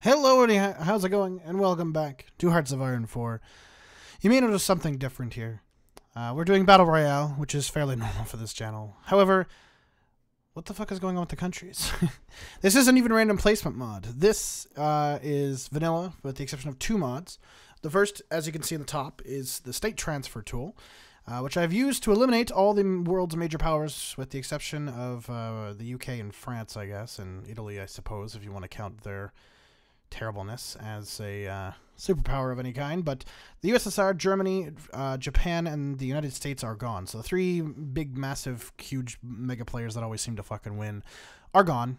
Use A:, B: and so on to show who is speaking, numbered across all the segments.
A: Hello, how's it going? And welcome back to Hearts of Iron 4. You may notice something different here. We're doing Battle Royale, which is fairly normal for this channel. However, what the fuck is going on with the countries? This isn't even random placement mod. This is vanilla, with the exception of two mods. The first, as you can see in the top, is the state transfer tool, which I've used to eliminate all the world's major powers, with the exception of the UK and France, I guess, and Italy, I suppose, if you want to count their terribleness as a superpower of any kind. But the USSR, Germany, Japan, and the United States are gone. So the three big, massive, huge mega players that always seem to fucking win are gone.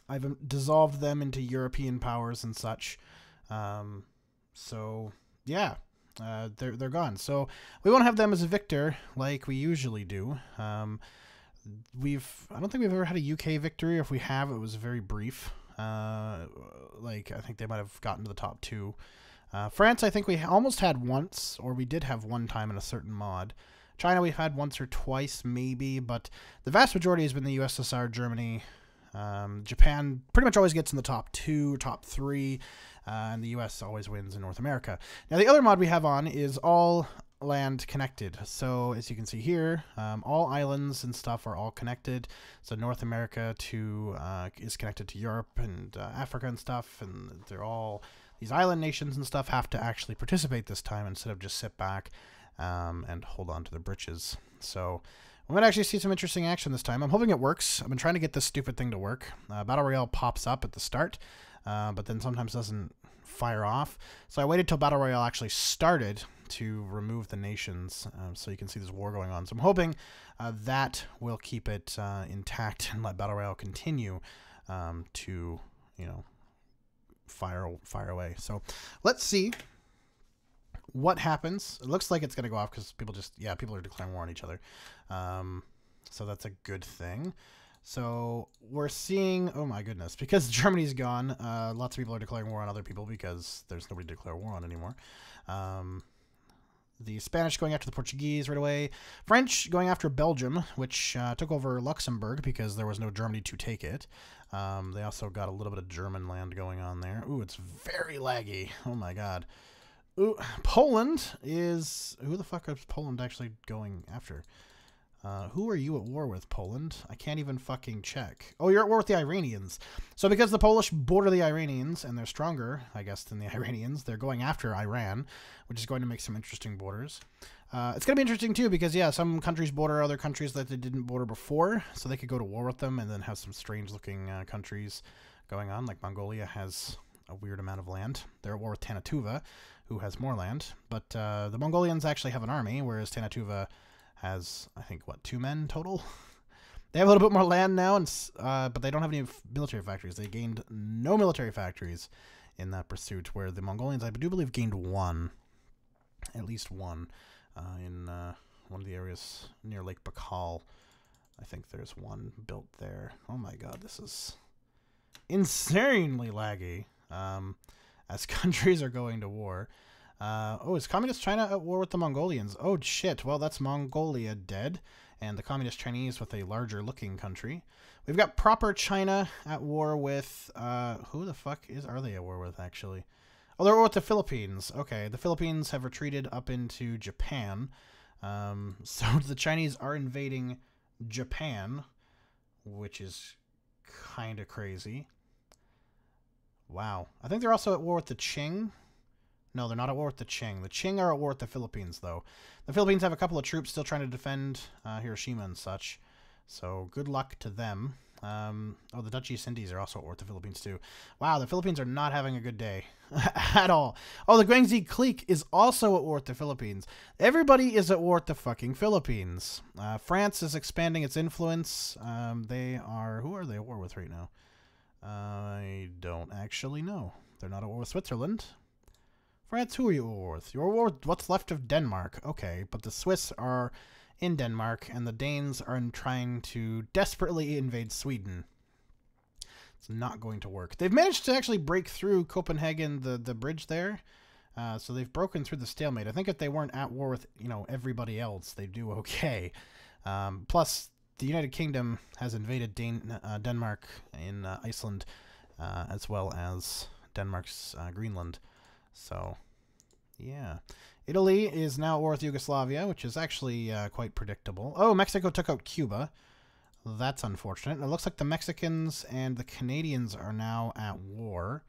A: I've dissolved them into European powers and such. So yeah, they're gone. So we won't have them as a victor like we usually do. I don't think we've ever had a UK victory. If we have, it was very brief. I think they might have gotten to the top two. France, I think we almost had once, or we did have one time in a certain mod. China, we've had once or twice, maybe, but the vast majority has been the USSR, Germany. Japan pretty much always gets in the top two, top three, and the US always wins in North America. Now, the other mod we have on is all land connected. So as you can see here, all islands and stuff are all connected. So North America is connected to Europe and Africa and stuff, and they're all, these island nations and stuff have to actually participate this time instead of just sit back and hold on to their britches. So we're gonna actually see some interesting action this time. I'm hoping it works. I've been trying to get this stupid thing to work. Battle Royale pops up at the start, but then sometimes doesn't fire off. So I waited till Battle Royale actually started to remove the nations, so you can see this war going on. So I'm hoping that will keep it intact and let Battle Royale continue to, you know, fire away. So let's see what happens. It looks like it's going to go off because people are declaring war on each other. So that's a good thing. So we're seeing, oh my goodness, because Germany's gone, lots of people are declaring war on other people because there's nobody to declare war on anymore. The Spanish going after the Portuguese right away. French going after Belgium, which took over Luxembourg because there was no Germany to take it. They also got a little bit of German land going on there. Ooh, it's very laggy. Oh my god. Ooh, Poland is... Who the fuck is Poland actually going after? Who are you at war with, Poland? I can't even fucking check. Oh, you're at war with the Iranians. So because the Polish border the Iranians, and they're stronger, I guess, than the Iranians, they're going after Iran, which is going to make some interesting borders. It's going to be interesting, too, because, yeah, some countries border other countries that they didn't border before, so they could go to war with them and then have some strange-looking countries going on, like Mongolia has a weird amount of land. They're at war with Tanatuva, who has more land, but the Mongolians actually have an army, whereas Tanatuva has, I think, what, 2 men total? They have a little bit more land now, and but they don't have any military factories. They gained no military factories in that pursuit, where the Mongolians, I do believe, gained one. At least one. In one of the areas near Lake Baikal. I think there's one built there. Oh my god, this is insanely laggy. As countries are going to war. Oh, is Communist China at war with the Mongolians? Oh, shit. Well, that's Mongolia dead, and the Communist Chinese with a larger-looking country. We've got proper China at war with... who the fuck are they at war with, actually? Oh, they're at war with the Philippines. Okay, the Philippines have retreated up into Japan. So the Chinese are invading Japan, which is kind of crazy. Wow. I think they're also at war with the Qing. No, they're not at war with the Qing. The Qing are at war with the Philippines, though. The Philippines have a couple of troops still trying to defend Hiroshima and such. So good luck to them. Oh, the Dutch East Indies are also at war with the Philippines, too. Wow, the Philippines are not having a good day at all. Oh, the Guangxi clique is also at war with the Philippines. Everybody is at war with the fucking Philippines. France is expanding its influence. They are... Who are they at war with right now? I don't actually know. They're not at war with Switzerland. France, who are you at war with? You're at war with what's left of Denmark. Okay, but the Swiss are in Denmark, and the Danes are trying to desperately invade Sweden. It's not going to work. They've managed to actually break through Copenhagen, the bridge there. So they've broken through the stalemate. I think if they weren't at war with, you know, everybody else, they'd do okay. Plus, the United Kingdom has invaded Denmark in Iceland as well as Denmark's Greenland. So, yeah. Italy is now at war with Yugoslavia, which is actually quite predictable. Oh, Mexico took out Cuba. That's unfortunate. It looks like the Mexicans and the Canadians are now at war.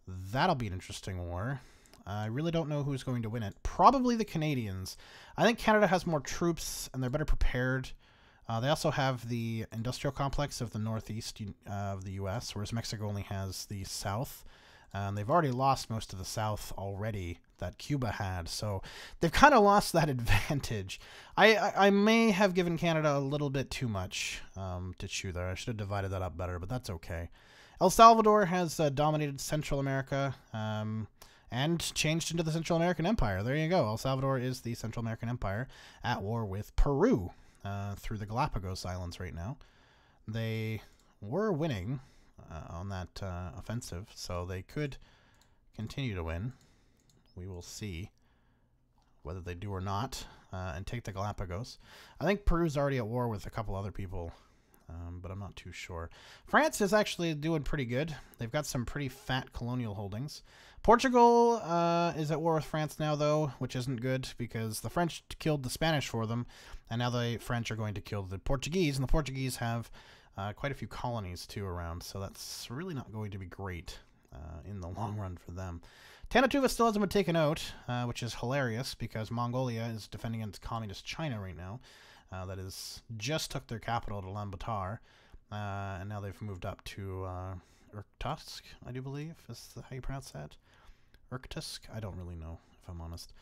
A: That'll be an interesting war. I really don't know who's going to win it. Probably the Canadians. I think Canada has more troops, and they're better prepared. They also have the industrial complex of the northeast of the U.S., whereas Mexico only has the south. They've already lost most of the south already that Cuba had, so they've kind of lost that advantage. I may have given Canada a little bit too much to chew there. I should have divided that up better, but that's okay. El Salvador has dominated Central America and changed into the Central American Empire. There you go. El Salvador is the Central American Empire at war with Peru through the Galapagos Islands right now. They were winning on that offensive, so they could continue to win. We will see whether they do or not and take the Galapagos. I think Peru's already at war with a couple other people, but I'm not too sure. France is actually doing pretty good. They've got some pretty fat colonial holdings. Portugal is at war with France now, though, which isn't good because the French killed the Spanish for them, and now the French are going to kill the Portuguese, and the Portuguese have quite a few colonies, too, around, so that's really not going to be great in the long run for them. Tanatuva still hasn't been taken out, which is hilarious because Mongolia is defending against communist China right now. That is just took their capital to Ulaanbaatar, and now they've moved up to Irkutsk, I do believe, is how you pronounce that. Irkutsk? I don't really know, if I'm honest.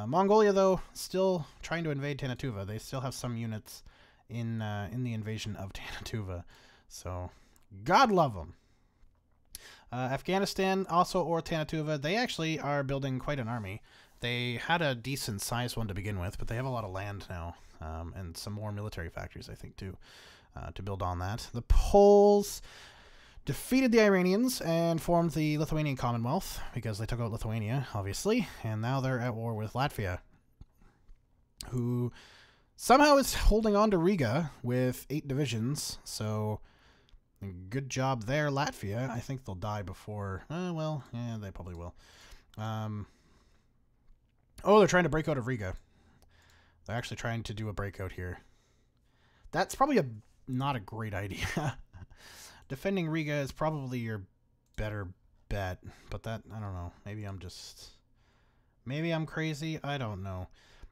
A: Mongolia, though, still trying to invade Tanatuva. They still have some units in the invasion of Tanatuva, so God love them. Afghanistan, also or Tanatuva, they actually are building quite an army. They had a decent sized one to begin with, but they have a lot of land now, and some more military factories, I think, too, to build on that. The Poles defeated the Iranians and formed the Lithuanian Commonwealth, because they took out Lithuania, obviously, and now they're at war with Latvia, who somehow is holding on to Riga with 8 divisions, so good job there, Latvia. I think they'll die before... well, yeah, they probably will. Oh, they're trying to break out of Riga. They're actually trying to do a breakout here. That's probably not a great idea. Defending Riga is probably your better bet, but that, I don't know. Maybe I'm crazy. I don't know.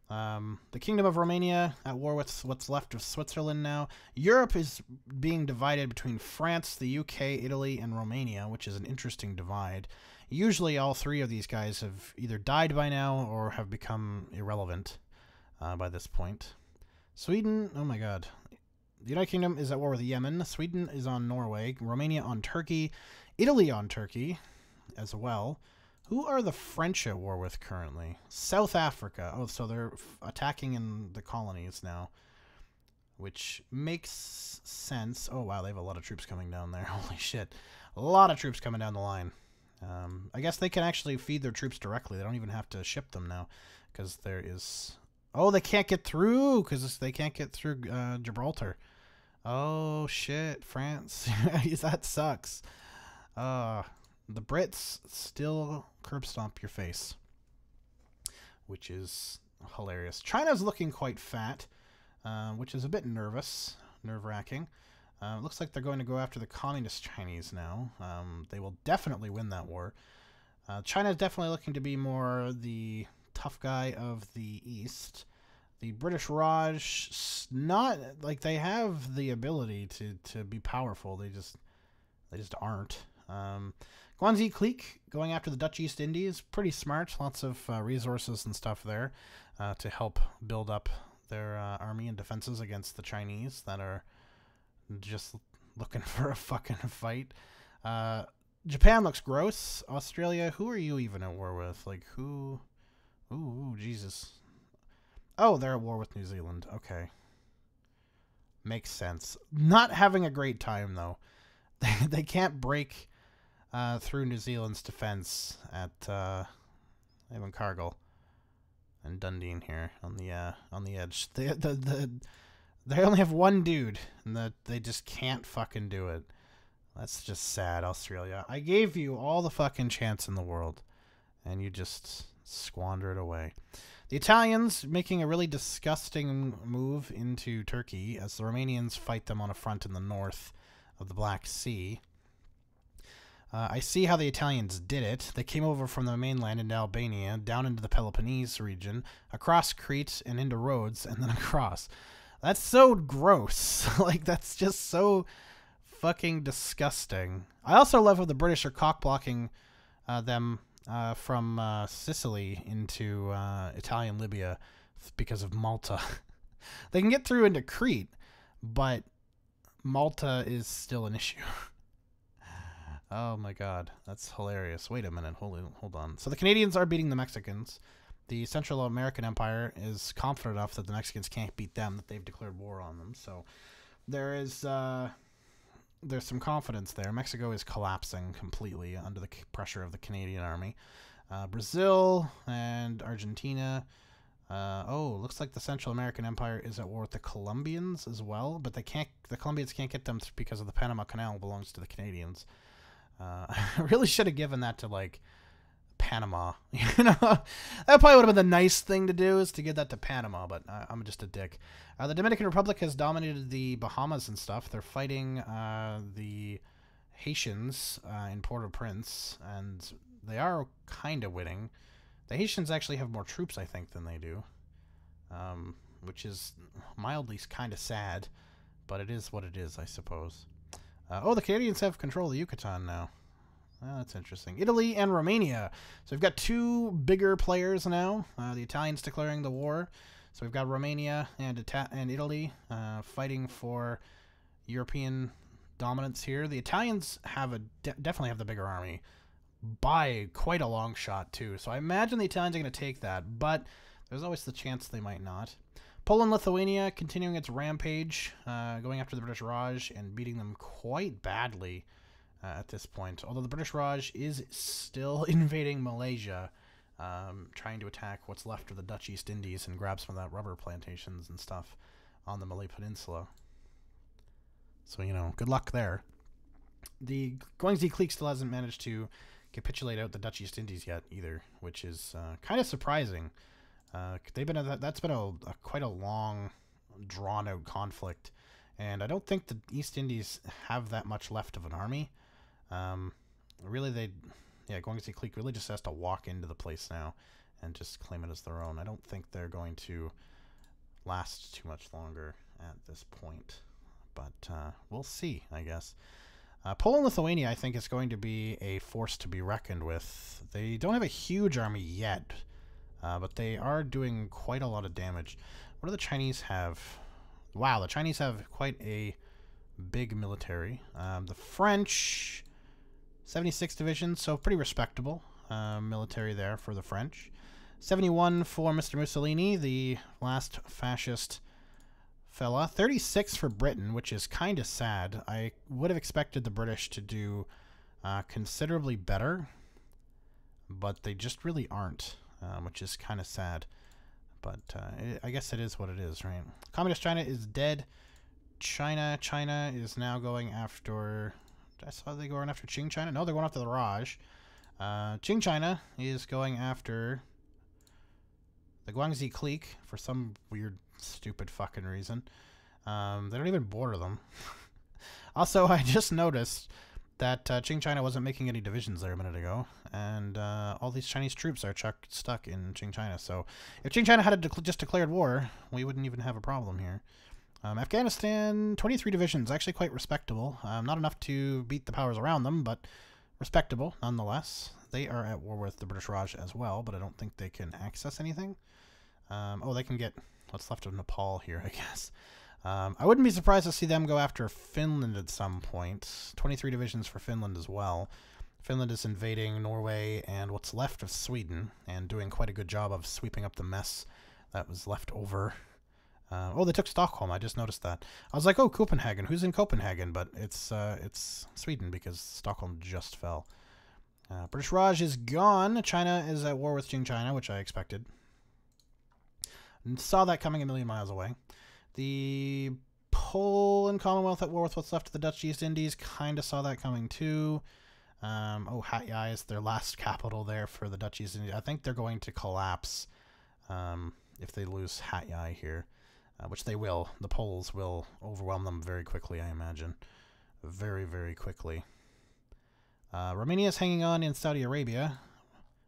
A: The Kingdom of Romania at war with what's left of Switzerland now. Europe is being divided between France, the UK, Italy, and Romania, which is an interesting divide. Usually all 3 of these guys have either died by now or have become irrelevant by this point. Sweden, oh my god. The United Kingdom is at war with Yemen. Sweden is on Norway. Romania on Turkey. Italy on Turkey as well. Who are the French at war with currently? South Africa. Oh, so they're attacking in the colonies now, which makes sense. Oh, wow, they have a lot of troops coming down there. Holy shit. A lot of troops coming down the line. I guess they can actually feed their troops directly. They don't even have to ship them now because there is... Oh, they can't get through because they can't get through Gibraltar. Oh, shit, France. That sucks. The Brits still curb stomp your face, which is hilarious. China's looking quite fat, which is a bit nerve-wracking. It looks like they're going to go after the communist Chinese now. They will definitely win that war. China's definitely looking to be more the tough guy of the East. The British Raj, not like they have the ability to be powerful. They just aren't. Guangxi clique going after the Dutch East Indies, pretty smart. Lots of resources and stuff there to help build up their army and defenses against the Chinese that are just looking for a fucking fight. Japan looks gross. Australia, who are you even at war with? Like, who? Ooh, Jesus. Oh, they're at war with New Zealand. Okay. Makes sense. Not having a great time, though. They can't break through New Zealand's defense at even Cargill and Dundee here on the edge. They only have one dude, and they just can't fucking do it. That's just sad, Australia. I gave you all the fucking chance in the world, and you just squander it away. The Italians making a really disgusting move into Turkey as the Romanians fight them on a front in the north of the Black Sea. I see how the Italians did it. They came over from the mainland into Albania, down into the Peloponnese region, across Crete and into Rhodes, and then across. That's so gross. Like, that's just so fucking disgusting. I also love how the British are cock-blocking them from Sicily into Italian Libya because of Malta. They can get through into Crete, but Malta is still an issue. Oh my god, that's hilarious. Wait a minute, hold on. So the Canadians are beating the Mexicans. The Central American Empire is confident enough that the Mexicans can't beat them, that they've declared war on them. So there's some confidence there. Mexico is collapsing completely under the pressure of the Canadian army. Brazil and Argentina. Looks like the Central American Empire is at war with the Colombians as well, but they can't. The Colombians can't get them because of the Panama Canal belongs to the Canadians. I really should have given that to, like, Panama. You know, that probably would have been the nice thing to do, is to give that to Panama, but I'm just a dick. The Dominican Republic has dominated the Bahamas and stuff. They're fighting the Haitians in Port-au-Prince, and they are kind of winning. The Haitians actually have more troops, I think, than they do, which is mildly kind of sad, but it is what it is, I suppose. The Canadians have control of the Yucatan now. Well, that's interesting. Italy and Romania. So we've got two bigger players now. The Italians declaring the war. So we've got Romania and Italy fighting for European dominance here. The Italians have definitely have the bigger army by quite a long shot too. So I imagine the Italians are going to take that, but there's always the chance they might not. Poland-Lithuania continuing its rampage, going after the British Raj and beating them quite badly at this point. Although the British Raj is still invading Malaysia, trying to attack what's left of the Dutch East Indies and grab some of that rubber plantations and stuff on the Malay Peninsula. So, you know, good luck there. The Guangxi clique still hasn't managed to capitulate out the Dutch East Indies yet either, which is kind of surprising. That's been quite a long, drawn-out conflict, and I don't think the East Indies have that much left of an army. Really, Guangxi clique really just has to walk into the place now and just claim it as their own. I don't think they're going to last too much longer at this point, but we'll see, I guess. Poland-Lithuania, I think, is going to be a force to be reckoned with. They don't have a huge army yet, but they are doing quite a lot of damage. What do the Chinese have? Wow, the Chinese have quite a big military. The French, 76 divisions, so pretty respectable military there for the French. 71 for Mr. Mussolini, the last fascist fella. 36 for Britain, which is kind of sad. I would have expected the British to do considerably better, but they just really aren't. Which is kind of sad, but I guess it is what it is, right? Communist China is dead. China is now going after... I saw they going after Qing China. No, they're going after the Raj. Qing China is going after the Guangxi clique for some weird, stupid fucking reason. They don't even border them. Also, I just noticed that Qing China wasn't making any divisions there a minute ago, and all these Chinese troops are stuck in Qing China. So if Qing China had just declared war, we wouldn't even have a problem here. Afghanistan, 23 divisions, actually quite respectable. Not enough to beat the powers around them, but respectable nonetheless. They are at war with the British Raj as well, but I don't think they can access anything. They can get what's left of Nepal here, I guess. I wouldn't be surprised to see them go after Finland at some point. 23 divisions for Finland as well. Finland is invading Norway and what's left of Sweden and doing quite a good job of sweeping up the mess that was left over. They took Stockholm. I just noticed that. I was like, oh, Copenhagen. Who's in Copenhagen? But it's Sweden because Stockholm just fell. British Raj is gone. China is at war with Qing China, which I expected. And saw that coming a million miles away. The Poland Commonwealth at war with what's left of the Dutch East Indies. Kind of saw that coming too. Oh, Hatyai is their last capital there for the Dutch East Indies. I think they're going to collapse if they lose Hatyai here, which they will. The Poles will overwhelm them very quickly, I imagine. Very, very quickly. Romania is hanging on in Saudi Arabia.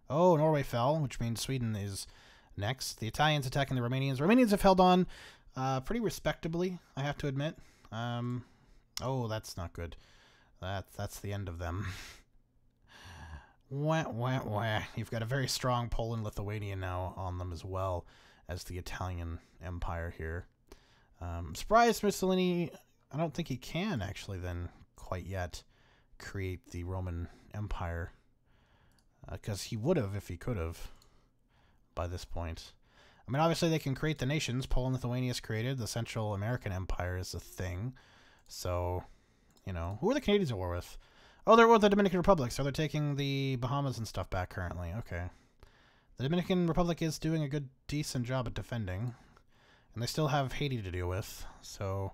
A: Oh, Norway fell, which means Sweden is next. The Italians attacking the Romanians. Romanians have held on pretty respectably, I have to admit. Oh, that's not good. That's the end of them. Wah, wah, wah. You've got a very strong Poland-Lithuania now on them as well as the Italian Empire here. I'm surprised Mussolini, I don't think he can actually then quite yet create the Roman Empire, because he would have if he could have by this point. I mean, obviously they can create the nations. Poland-Lithuania is created. The Central American Empire is a thing. So, you know, who are the Canadians at war with? Oh, they're with the Dominican Republic, so they're taking the Bahamas and stuff back currently. Okay. The Dominican Republic is doing a good, decent job at defending. And they still have Haiti to deal with. So,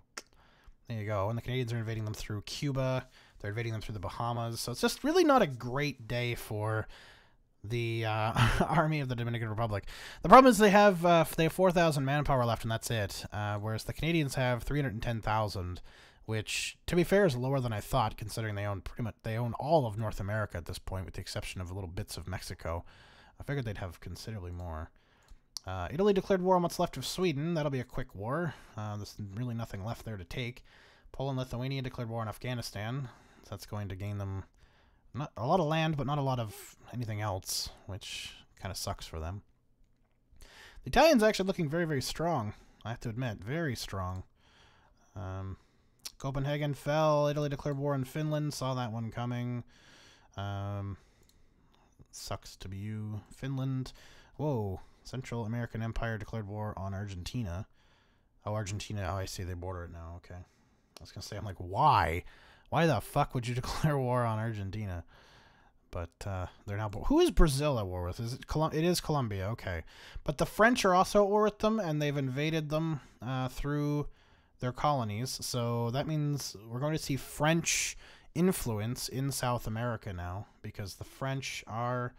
A: there you go. And the Canadians are invading them through Cuba. They're invading them through the Bahamas. So it's just really not a great day for the army of the Dominican Republic. The problem is they have 4,000 manpower left, and that's it. Whereas the Canadians have 310,000, which, to be fair, is lower than I thought, considering they own all of North America at this point, with the exception of little bits of Mexico. I figured they'd have considerably more. Italy declared war on what's left of Sweden. That'll be a quick war. There's really nothing left there to take. Poland-Lithuania declared war on Afghanistan. So that's going to gain them not a lot of land, but not a lot of anything else, which kind of sucks for them. The Italians are actually looking very, very strong, I have to admit. Very strong. Copenhagen fell. Italy declared war on Finland. Saw that one coming. Sucks to be you. Finland. Whoa. Central American Empire declared war on Argentina. Oh, Argentina. Oh, I see. They border it now. Okay. I was going to say, I'm like, why? Why the fuck would you declare war on Argentina? But they're now... Who is Brazil at war with? Is it It is Colombia. Okay. But the French are also at war with them, and they've invaded them through their colonies. So that means we're going to see French influence in South America now, because the French are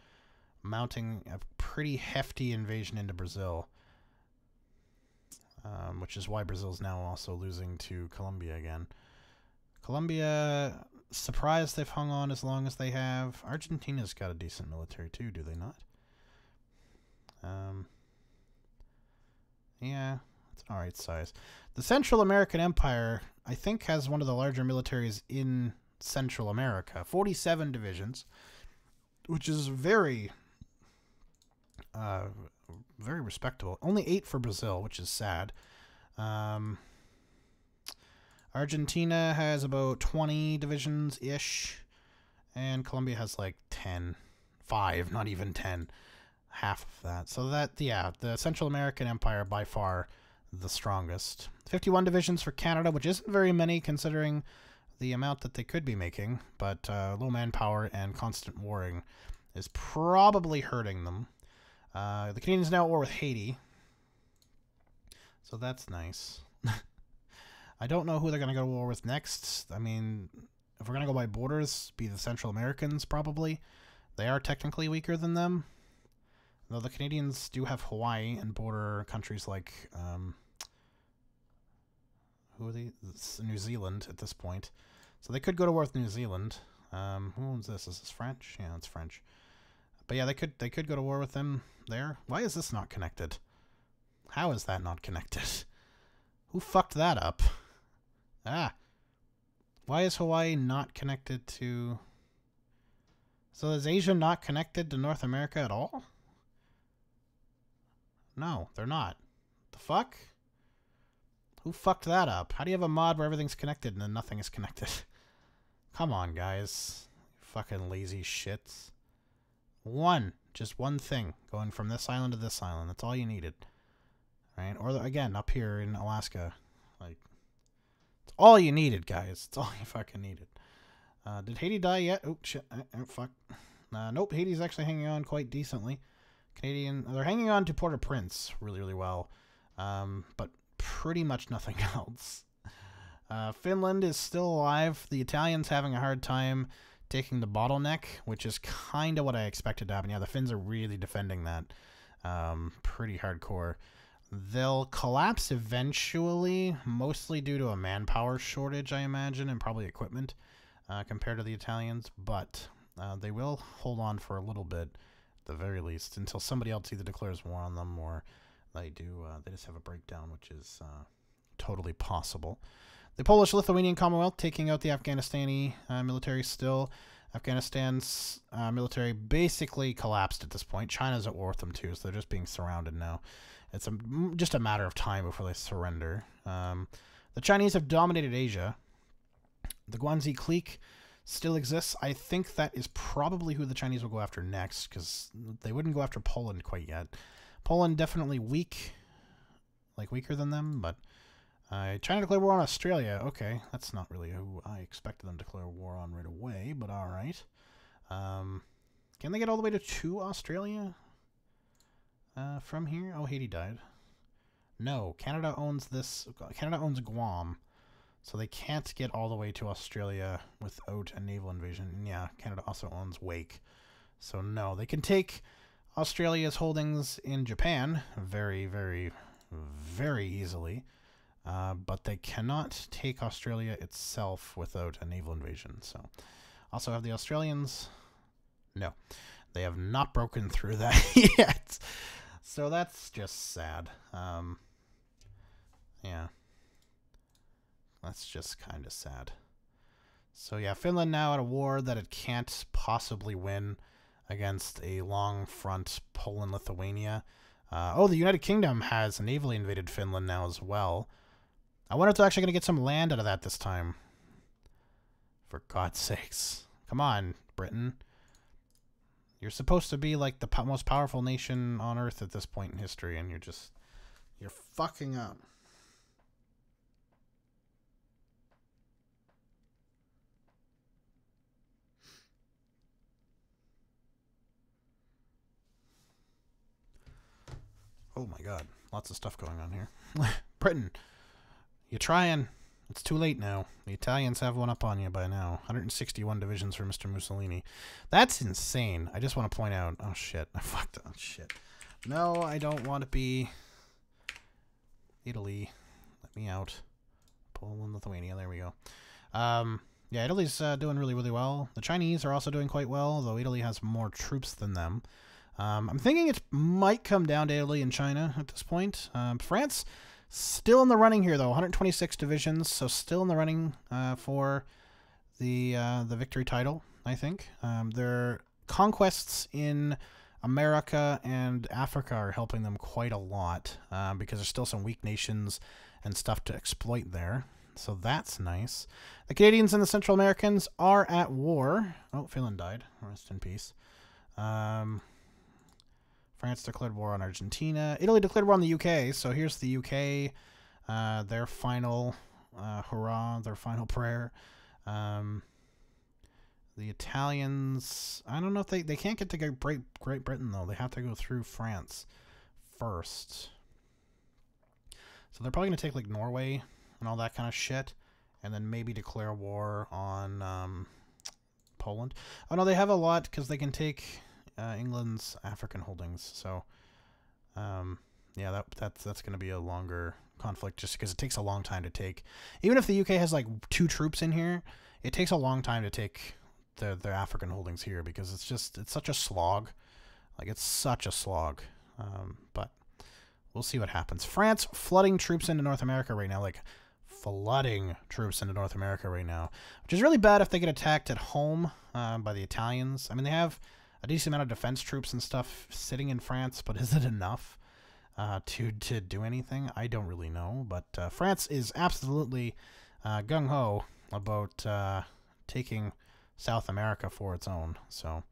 A: mounting a pretty hefty invasion into Brazil, which is why Brazil's now also losing to Colombia again. Colombia, surprised they've hung on as long as they have. Argentina's got a decent military too, do they not? Yeah, it's an alright size. The Central American Empire, I think, has one of the larger militaries in Central America. 47 divisions, which is very, very respectable. Only 8 for Brazil, which is sad. Argentina has about 20 divisions-ish, and Colombia has like 10. 5, not even 10. Half of that. So that, yeah, the Central American Empire by far the strongest. 51 divisions for Canada, which isn't very many considering the amount that they could be making, but low manpower and constant warring is probably hurting them. The Canadians now at war with Haiti, so that's nice. I don't know who they're going to go to war with next. I mean, if we're going to go by borders, be the Central Americans probably. They are technically weaker than them, though the Canadians do have Hawaii and border countries like who are they? It's New Zealand at this point, so they could go to war with New Zealand. Who owns this? Is this French? Yeah, it's French. But yeah, they could go to war with them there. Why is this not connected? How is that not connected? Who fucked that up? Ah. Why is Hawaii not connected to... So is Asia not connected to North America at all? No, they're not. The fuck? Who fucked that up? How do you have a mod where everything's connected and then nothing is connected? Come on, guys. Fucking lazy shits. Just one thing. Going from this island to this island. That's all you needed. Right? Or, again, up here in Alaska. Like, it's all you needed, guys. It's all you fucking needed. Did Haiti die yet? Oh, shit. Oh, fuck. Nope, Haiti's actually hanging on quite decently. They're hanging on to Port-au-Prince really, really well. But pretty much nothing else. Finland is still alive. The Italians having a hard time taking the bottleneck, which is kind of what I expected to happen. Yeah, the Finns are really defending that pretty hardcore. They'll collapse eventually, mostly due to a manpower shortage, I imagine, and probably equipment compared to the Italians. But they will hold on for a little bit, at the very least, until somebody else either declares war on them or they do. They just have a breakdown, which is totally possible. The Polish-Lithuanian Commonwealth taking out the Afghanistani military still. Afghanistan's military basically collapsed at this point. China's at war with them too, so they're just being surrounded now. It's just a matter of time before they surrender. The Chinese have dominated Asia. The Guanxi clique still exists. I think that is probably who the Chinese will go after next, because they wouldn't go after Poland quite yet. Poland definitely weak, like weaker than them, but China declared war on Australia. Okay, that's not really who I expected them to declare war on right away, but all right. Can they get all the way to Australia from here? Oh, Haiti died. No, Canada owns this. Canada owns Guam, so they can't get all the way to Australia without a naval invasion. And yeah, Canada also owns Wake, so no, they can take Australia's holdings in Japan very, very, very easily. But they cannot take Australia itself without a naval invasion. So, also have the Australians. No, they have not broken through that yet. So that's just sad. Yeah, that's just kind of sad. So yeah, Finland now at a war that it can't possibly win against a long front Poland-Lithuania. Oh, the United Kingdom has navally invaded Finland now as well. I wonder if they're actually going to get some land out of that this time. For God's sakes. Come on, Britain. You're supposed to be like the most powerful nation on Earth at this point in history, and you're fucking up. Oh my God. Lots of stuff going on here. Britain. You're trying. It's too late now. The Italians have one up on you by now. 161 divisions for Mr. Mussolini. That's insane. I just want to point out. Oh, shit. I fucked up. Shit. No, I don't want to be Italy. Let me out. Poland, Lithuania. There we go. Yeah, Italy's doing really, really well. The Chinese are also doing quite well, though Italy has more troops than them. I'm thinking it might come down to Italy and China at this point. France... still in the running here, though. 126 divisions, so still in the running for the victory title, I think. Their conquests in America and Africa are helping them quite a lot because there's still some weak nations and stuff to exploit there. So that's nice. The Canadians and the Central Americans are at war. Oh, Finland died. Rest in peace. France declared war on Argentina. Italy declared war on the UK. So here's the UK. Their final hurrah, their final prayer. The Italians, I don't know if they can't get to Great Britain, though. They have to go through France first. So they're probably going to take, like, Norway and all that kind of shit. And then maybe declare war on Poland. Oh, no, they have a lot because they can take... England's African holdings, so yeah, that's going to be a longer conflict just because it takes a long time to take. Even if the UK has like 2 troops in here, it takes a long time to take their African holdings here because it's such a slog. Like, it's such a slog. But we'll see what happens. France flooding troops into North America right now, like flooding troops into North America right now, which is really bad if they get attacked at home by the Italians. I mean, they have a decent amount of defense troops and stuff sitting in France, but is it enough to do anything? I don't really know, but France is absolutely gung-ho about taking South America for its own. So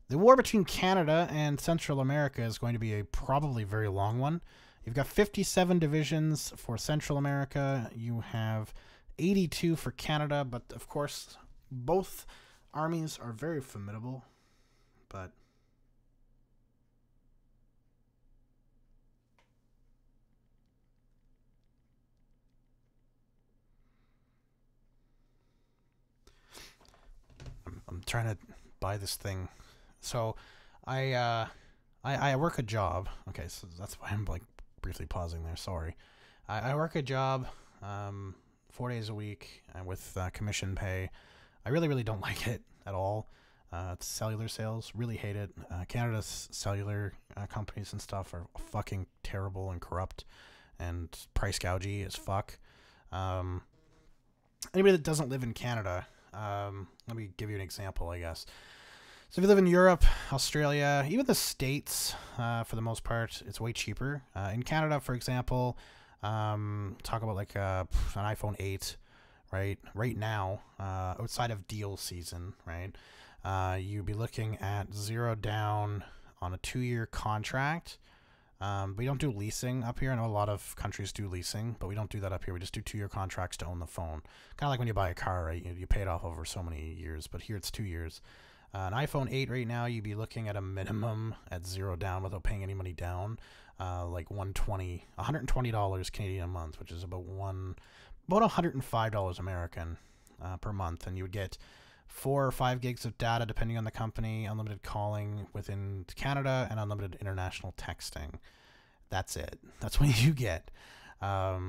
A: the war between Canada and Central America is going to be a probably very long one. You've got 57 divisions for Central America. You have 82 for Canada, but of course both armies are very formidable. But trying to buy this thing. So I work a job. Okay, so that's why I'm like briefly pausing there. Sorry. I work a job 4 days a week with commission pay. I really don't like it at all. It's cellular sales. Really hate it. Canada's cellular companies and stuff are fucking terrible and corrupt and price gougy as fuck. Anybody that doesn't live in Canada, let me give you an example, I guess. So if you live in Europe, Australia, even the States, for the most part, it's way cheaper. In Canada, for example, talk about like an iPhone 8, right? Right now, outside of deal season, right? You'd be looking at 0 down on a 2-year contract. We don't do leasing up here. I know a lot of countries do leasing, but we don't do that up here. We just do 2-year contracts to own the phone. Kind of like when you buy a car, right? You pay it off over so many years, but here it's 2 years. An iPhone 8 right now, you'd be looking at a minimum at 0 down without paying any money down, like $120 Canadian a month, which is about $105 American per month, and you would get 4 or 5 gigs of data depending on the company, unlimited calling within Canada, and unlimited international texting. That's it. That's what you get. I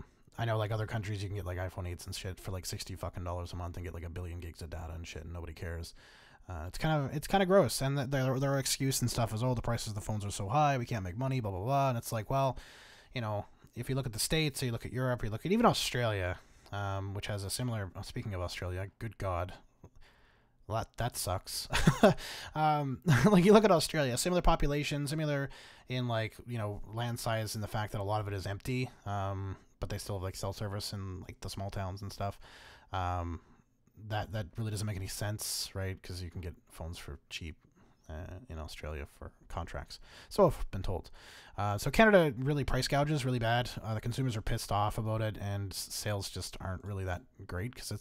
A: know like other countries you can get like iPhone 8s and shit for like $60 fucking a month and get like 1 billion gigs of data and shit, and nobody cares. It's kind of gross, and their excuse and stuff is, oh, the prices of the phones are so high, we can't make money, blah blah blah. And it's like, well, you know, if you look at the States, or you look at Europe, or you look at even Australia, which has a similar. Speaking of Australia, good God, well, that sucks. Like you look at Australia, similar population, similar in like, you know, land size, and the fact that a lot of it is empty, but they still have like cell service in like the small towns and stuff. That really doesn't make any sense, right? Because you can get phones for cheap in Australia for contracts. So I've been told. So Canada really price gouges really bad. The consumers are pissed off about it, and sales just aren't really that great because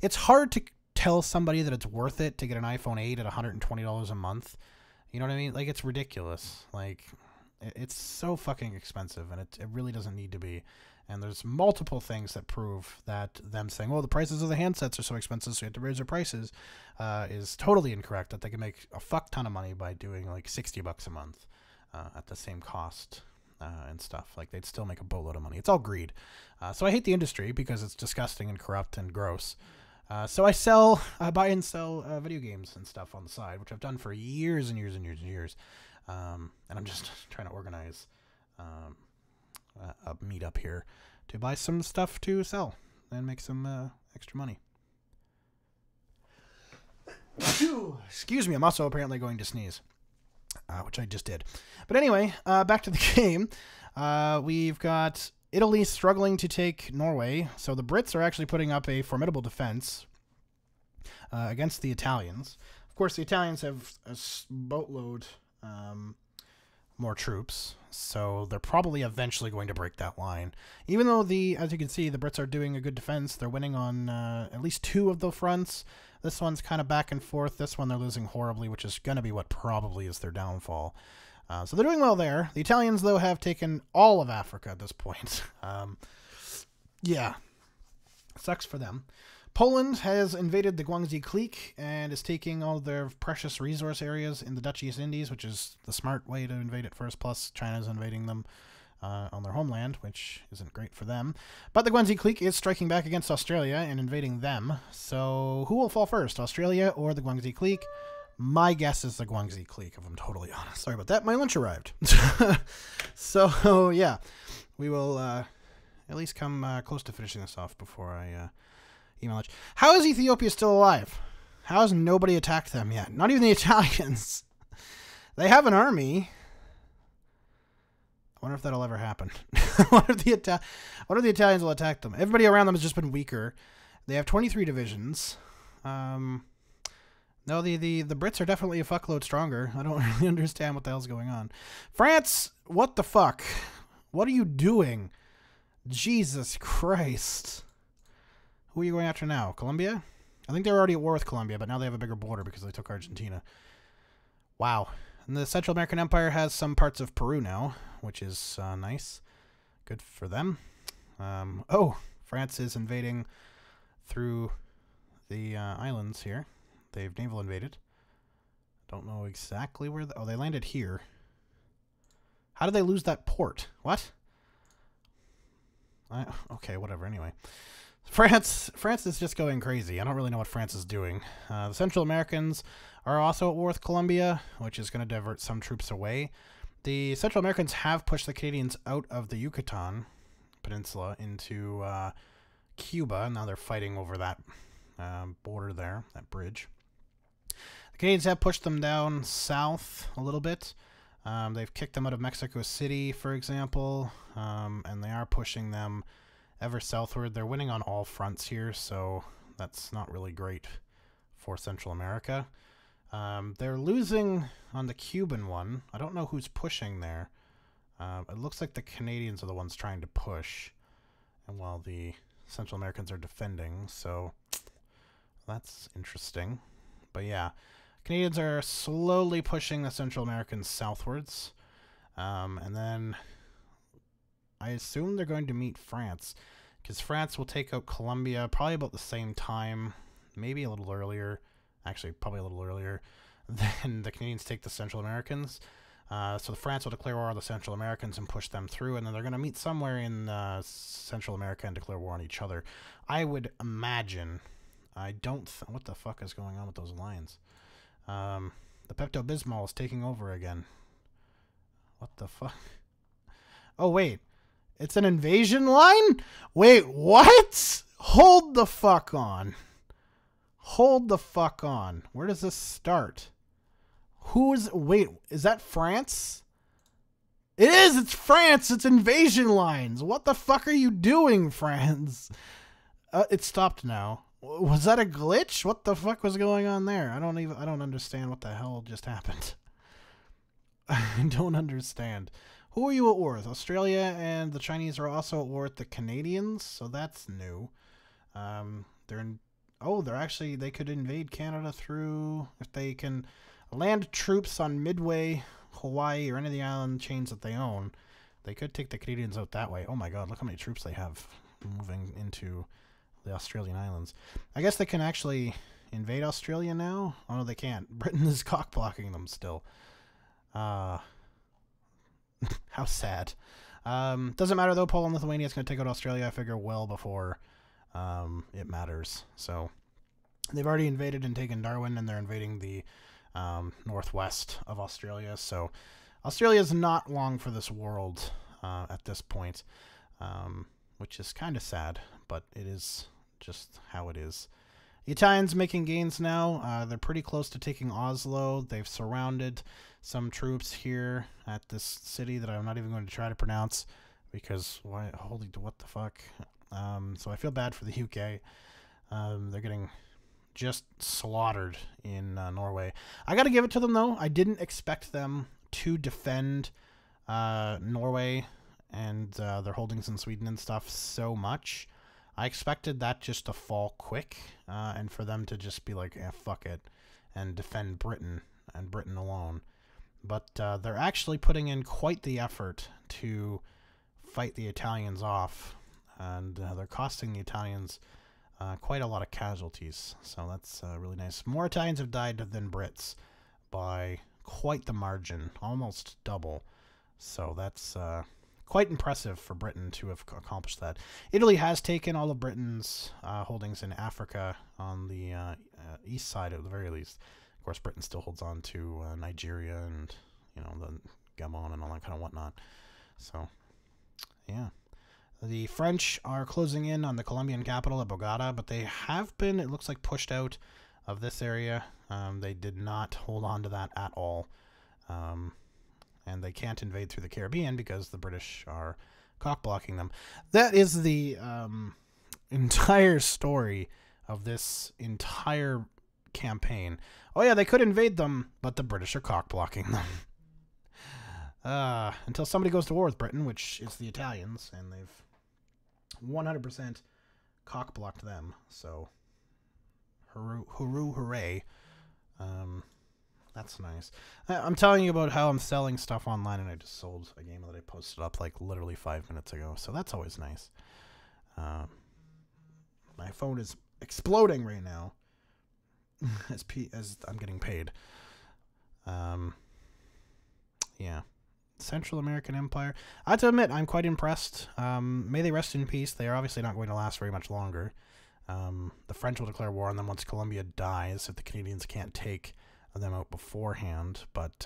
A: it's hard to tell somebody that it's worth it to get an iPhone 8 at $120 a month. You know what I mean? Like, it's ridiculous. Like, it's so fucking expensive, and it really doesn't need to be. And there's multiple things that prove that them saying, well, the prices of the handsets are so expensive, so you have to raise their prices, is totally incorrect. That they can make a fuck ton of money by doing like $60 a month at the same cost and stuff. Like, they'd still make a boatload of money. It's all greed. So I hate the industry because it's disgusting and corrupt and gross. So I buy and sell video games and stuff on the side, which I've done for years and years and years and years. And I'm just trying to organize a meetup here to buy some stuff to sell and make some extra money. Excuse me, I'm also apparently going to sneeze, which I just did. But anyway, back to the game. We've got Italy struggling to take Norway, so the Brits are actually putting up a formidable defense against the Italians. Of course, the Italians have a boatload more troops, so they're probably eventually going to break that line. Even though as you can see, the Brits are doing a good defense. They're winning on at least 2 of the fronts. This one's kind of back and forth. This one they're losing horribly, which is going to be what probably is their downfall. So they're doing well there. The Italians, though, have taken all of Africa at this point. Yeah, sucks for them. Poland has invaded the Guangxi clique and is taking all their precious resource areas in the Dutch East Indies, which is the smart way to invade it first, plus China's invading them on their homeland, which isn't great for them. But the Guangxi clique is striking back against Australia and invading them. So who will fall first, Australia or the Guangxi clique? My guess is the Guangxi clique, if I'm totally honest. Sorry about that. My lunch arrived. So, yeah, we will at least come close to finishing this off before I email lunch. How is Ethiopia still alive? How has nobody attacked them yet? Not even the Italians. They have an army. I wonder if that'll ever happen. I wonder if the Italians will attack them. Everybody around them has just been weaker. They have 23 divisions. No, the Brits are definitely a fuckload stronger. I don't really understand what the hell's going on. France, what the fuck? What are you doing? Jesus Christ. Who are you going after now? Colombia? I think they were already at war with Colombia, but now they have a bigger border because they took Argentina. Wow. And the Central American Empire has some parts of Peru now, which is nice. Good for them. Oh, France is invading through the islands here. They've naval invaded. Don't know exactly where... oh, they landed here. How did they lose that port? What? Okay, whatever, anyway. France is just going crazy. I don't really know what France is doing. The Central Americans are also at war with Colombia, which is going to divert some troops away. The Central Americans have pushed the Canadians out of the Yucatan Peninsula into Cuba, and now they're fighting over that border there, that bridge. The Canadians have pushed them down south a little bit. They've kicked them out of Mexico City, for example, and they are pushing them ever southward. They're winning on all fronts here, so that's not really great for Central America. They're losing on the Cuban one. I don't know who's pushing there. It looks like the Canadians are the ones trying to push, and while the Central Americans are defending, so that's interesting. But yeah, Canadians are slowly pushing the Central Americans southwards, and then I assume they're going to meet France, because France will take out Colombia probably about the same time, maybe a little earlier, actually probably a little earlier, than the Canadians take the Central Americans. So the France will declare war on the Central Americans and push them through, and then they're going to meet somewhere in Central America and declare war on each other. I would imagine. I don't... what the fuck is going on with those lines? The Pepto-Bismol is taking over again. What the fuck? Oh, wait. It's an invasion line? Wait, what? Hold the fuck on. Hold the fuck on. Where does this start? Who's... wait, is that France? It is! It's France! It's invasion lines! What the fuck are you doing, France? It stopped now. Was that a glitch? What the fuck was going on there? I don't understand what the hell just happened. I don't understand. Who are you at war with? Australia and the Chinese are also at war with the Canadians, so that's new. They're in... oh, they're actually... they could invade Canada through... if they can land troops on Midway, Hawaii, or any of the island chains that they own, they could take the Canadians out that way. Oh my god, look how many troops they have moving into the Australian islands. I guess they can actually invade Australia now? Oh no, they can't. Britain is cock-blocking them still. How sad. Doesn't matter though, Poland-Lithuania is going to take out Australia, I figure, well before it matters. So they've already invaded and taken Darwin, and they're invading the northwest of Australia. So Australia is not long for this world at this point, which is kind of sad, but it is just how it is. The Italians making gains now. They're pretty close to taking Oslo. They've surrounded some troops here at this city that I'm not even going to try to pronounce because why? Holy, what the fuck? So I feel bad for the UK. They're getting just slaughtered in Norway. I got to give it to them though. I didn't expect them to defend Norway and their holdings in Sweden and stuff so much. I expected that just to fall quick, and for them to just be like, eh, fuck it, and defend Britain, and Britain alone. But they're actually putting in quite the effort to fight the Italians off, and they're costing the Italians quite a lot of casualties, so that's really nice. More Italians have died than Brits by quite the margin, almost double, so that's... quite impressive for Britain to have accomplished that. Italy has taken all of Britain's holdings in Africa on the east side, at the very least. Of course, Britain still holds on to Nigeria and, you know, the Gabon and all that kind of whatnot. So, yeah. The French are closing in on the Colombian capital at Bogota, but they have been, it looks like, pushed out of this area. They did not hold on to that at all. And they can't invade through the Caribbean because the British are cock-blocking them. That is the entire story of this entire campaign. Oh yeah, they could invade them, but the British are cock-blocking them. Until somebody goes to war with Britain, which is the Italians, and they've 100% cock-blocked them. So, hooray. That's nice. I'm telling you about how I'm selling stuff online, and I just sold a game that I posted up like literally 5 minutes ago. So that's always nice. My phone is exploding right now as I'm getting paid. Yeah. Central American Empire. I have to admit, I'm quite impressed. May they rest in peace. They are obviously not going to last very much longer. The French will declare war on them once Colombia dies, if the Canadians can't take them out beforehand. But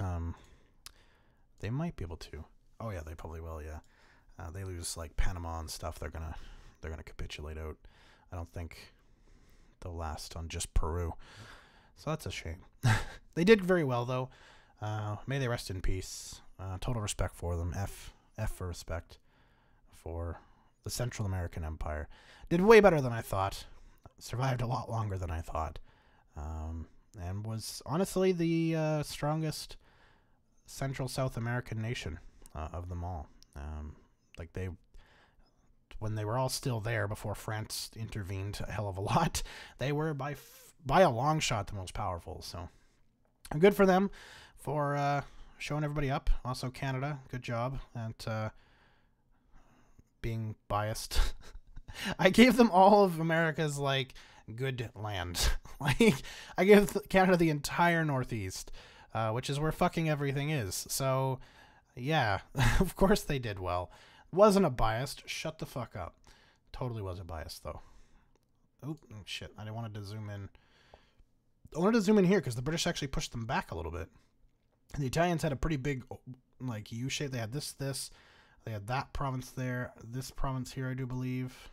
A: they might be able to. Oh yeah, they probably will. Yeah, they lose like Panama and stuff. They're gonna capitulate out. I don't think they'll last on just Peru. So that's a shame. They did very well though. May they rest in peace. Total respect for them. F for respect for the Central American Empire. Did way better than I thought. Survived a lot longer than I thought. And was honestly the strongest Central South American nation of them all. Like when they were all still there before France intervened a hell of a lot, they were by a long shot the most powerful. So good for them for showing everybody up. Also Canada, good job at being biased. I gave them all of America's like good land. Like I gave Canada the entire Northeast, which is where fucking everything is. So yeah, of course they did well. Wasn't a biased. Shut the fuck up. Totally wasn't biased though. Oh shit! I wanted to zoom in. I wanted to zoom in here because the British actually pushed them back a little bit. And the Italians had a pretty big like U shape. They had this. They had that province there. This province here, I do believe.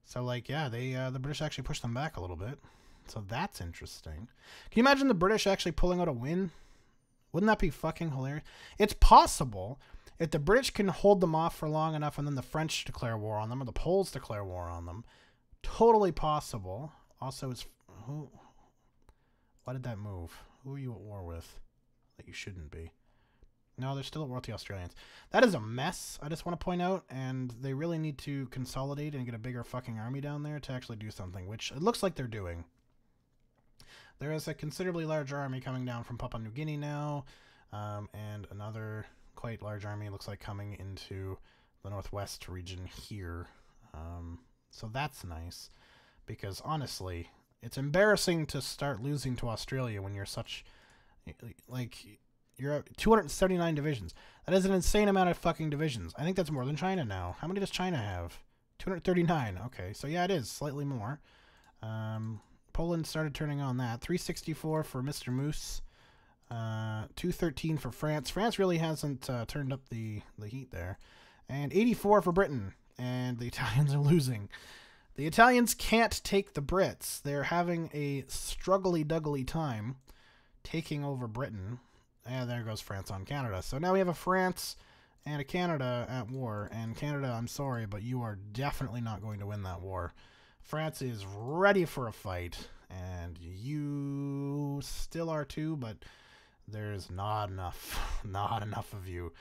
A: So like yeah, they the British actually pushed them back a little bit. So that's interesting. Can you imagine the British actually pulling out a win? Wouldn't that be fucking hilarious? It's possible. If the British can hold them off for long enough and then the French declare war on them or the Poles declare war on them, totally possible. Also, it's... Why did that move? Who are you at war with that you shouldn't be? No, they're still at war with the Australians. That is a mess, I just want to point out, and they really need to consolidate and get a bigger fucking army down there to actually do something, which it looks like they're doing. There is a considerably larger army coming down from Papua New Guinea now, and another... quite large army looks like coming into the northwest region here. So that's nice because honestly it's embarrassing to start losing to Australia when you're such like you're at 279 divisions. That is an insane amount of fucking divisions. I think that's more than China now. How many does China have? 239. Okay, so yeah, it is slightly more. Poland started turning on that. 364 for Mr. Moose. 213 for France. France really hasn't turned up the heat there. And 84 for Britain. And the Italians are losing. The Italians can't take the Brits. They're having a struggly-duggly time taking over Britain. And there goes France on Canada. So now we have a France and a Canada at war. And Canada, I'm sorry, but you are definitely not going to win that war. France is ready for a fight. And you still are too, but... there's not enough of you.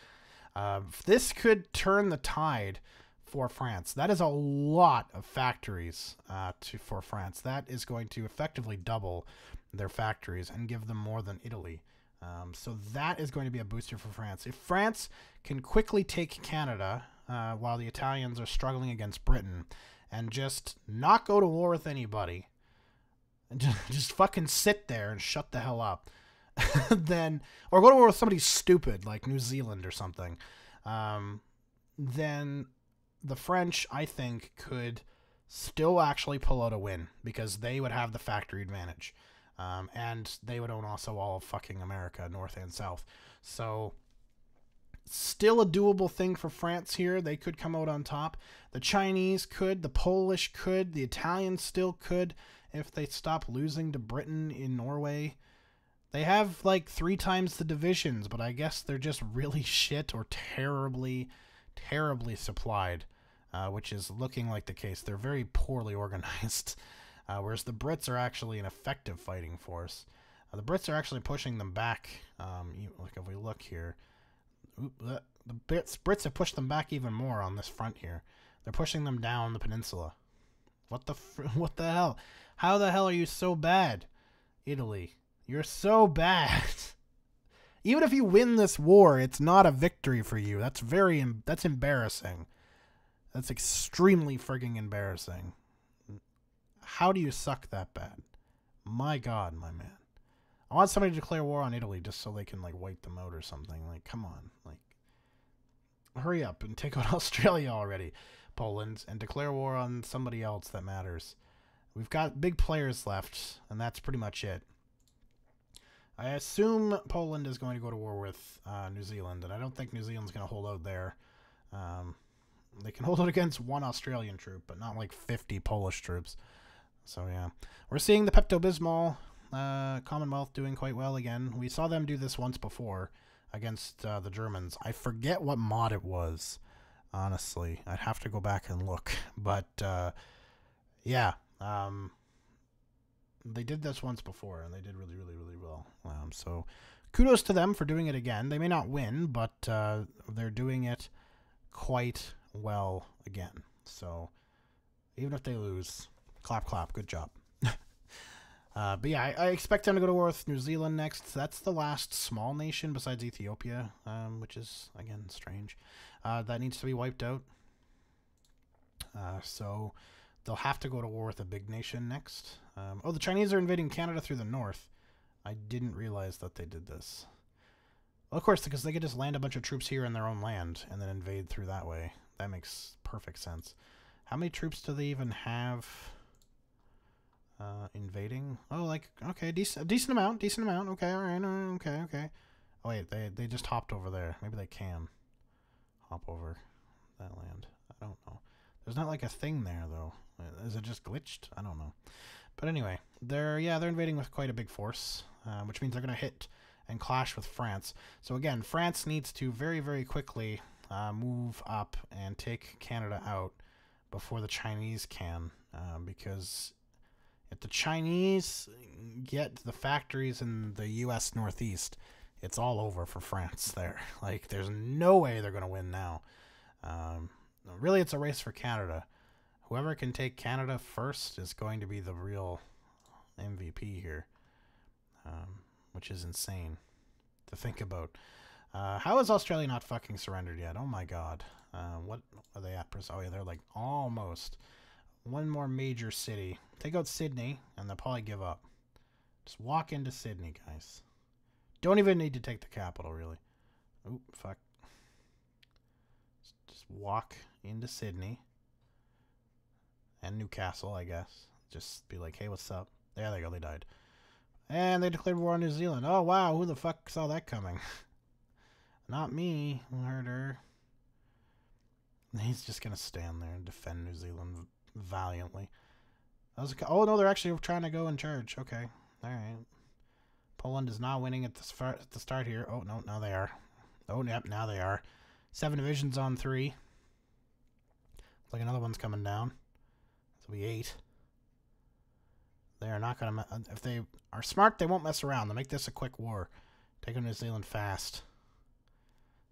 A: This could turn the tide for France. That is a lot of factories for France. That is going to effectively double their factories and give them more than Italy. So that is going to be a booster for France. If France can quickly take Canada while the Italians are struggling against Britain and just not go to war with anybody and just fucking sit there and shut the hell up, then, or go to war with somebody stupid like New Zealand or something, then the French, I think, could still actually pull out a win because they would have the factory advantage, and they would own also all of fucking America, North and South. So still a doable thing for France here. They could come out on top. The Chinese could, the Polish could, the Italians still could if they stop losing to Britain in Norway. They have like 3 times the divisions, but I guess they're just really shit or terribly supplied, which is looking like the case. They're very poorly organized, whereas the Brits are actually an effective fighting force. The Brits are actually pushing them back. Like if we look here, the Brits have pushed them back even more on this front here. They're pushing them down the peninsula. What the hell? How the hell are you so bad, Italy? You're so bad. Even if you win this war, it's not a victory for you. That's embarrassing. That's extremely frigging embarrassing. How do you suck that bad? My God, my man. I want somebody to declare war on Italy just so they can, like, wipe them out or something. Like, come on. Like, hurry up and take out Australia already, Poland, and declare war on somebody else that matters. We've got big players left, and that's pretty much it. I assume Poland is going to go to war with New Zealand, and I don't think New Zealand's going to hold out there. They can hold out against one Australian troop, but not like 50 Polish troops. So, yeah. We're seeing the Pepto-Bismol Commonwealth doing quite well again. We saw them do this once before against the Germans. I forget what mod it was, honestly. I'd have to go back and look. But, yeah. They did this once before, and they did really, really, really well. So, kudos to them for doing it again. They may not win, but they're doing it quite well again. So, even if they lose, clap, clap, good job. But yeah, I expect them to go to war with New Zealand next. That's the last small nation besides Ethiopia, which is, again, strange. That needs to be wiped out. So they'll have to go to war with a big nation next. Oh, the Chinese are invading Canada through the north. I didn't realize that they did this. Well, of course, because they could just land a bunch of troops here in their own land and then invade through that way. That makes perfect sense. How many troops do they even have invading? Oh, like, okay, decent amount. Okay, all right, okay. Oh, wait, they just hopped over there. Maybe they can hop over that land. I don't know. There's not like a thing there, though. Is it just glitched? I don't know. But anyway, they're invading with quite a big force, which means they're going to hit and clash with France. So again, France needs to very, very quickly move up and take Canada out before the Chinese can, because if the Chinese get the factories in the U.S. Northeast, it's all over for France there. Like, there's no way they're going to win now. Really, it's a race for Canada. Whoever can take Canada first is going to be the real MVP here, which is insane to think about. How is Australia not fucking surrendered yet? Oh my god. What are they at? Oh yeah, they're like almost. One more major city. Take out Sydney, and they'll probably give up. Just walk into Sydney, guys. Don't even need to take the capital, really. Oop, fuck. Just walk into Sydney. And Newcastle, I guess. Just be like, hey, what's up? There they go, they died. And they declared war on New Zealand. Oh, wow, who the fuck saw that coming? Not me, herder. He's just going to stand there and defend New Zealand valiantly. Oh, no, they're actually trying to go in charge. Okay, all right. Poland is not winning at the start here. Oh, no, now they are. Oh, yep, now they are. 7 divisions on 3. Looks like another one's coming down. This will be 8. They are not going to... If they are smart, they won't mess around. They'll make this a quick war. Take on New Zealand fast.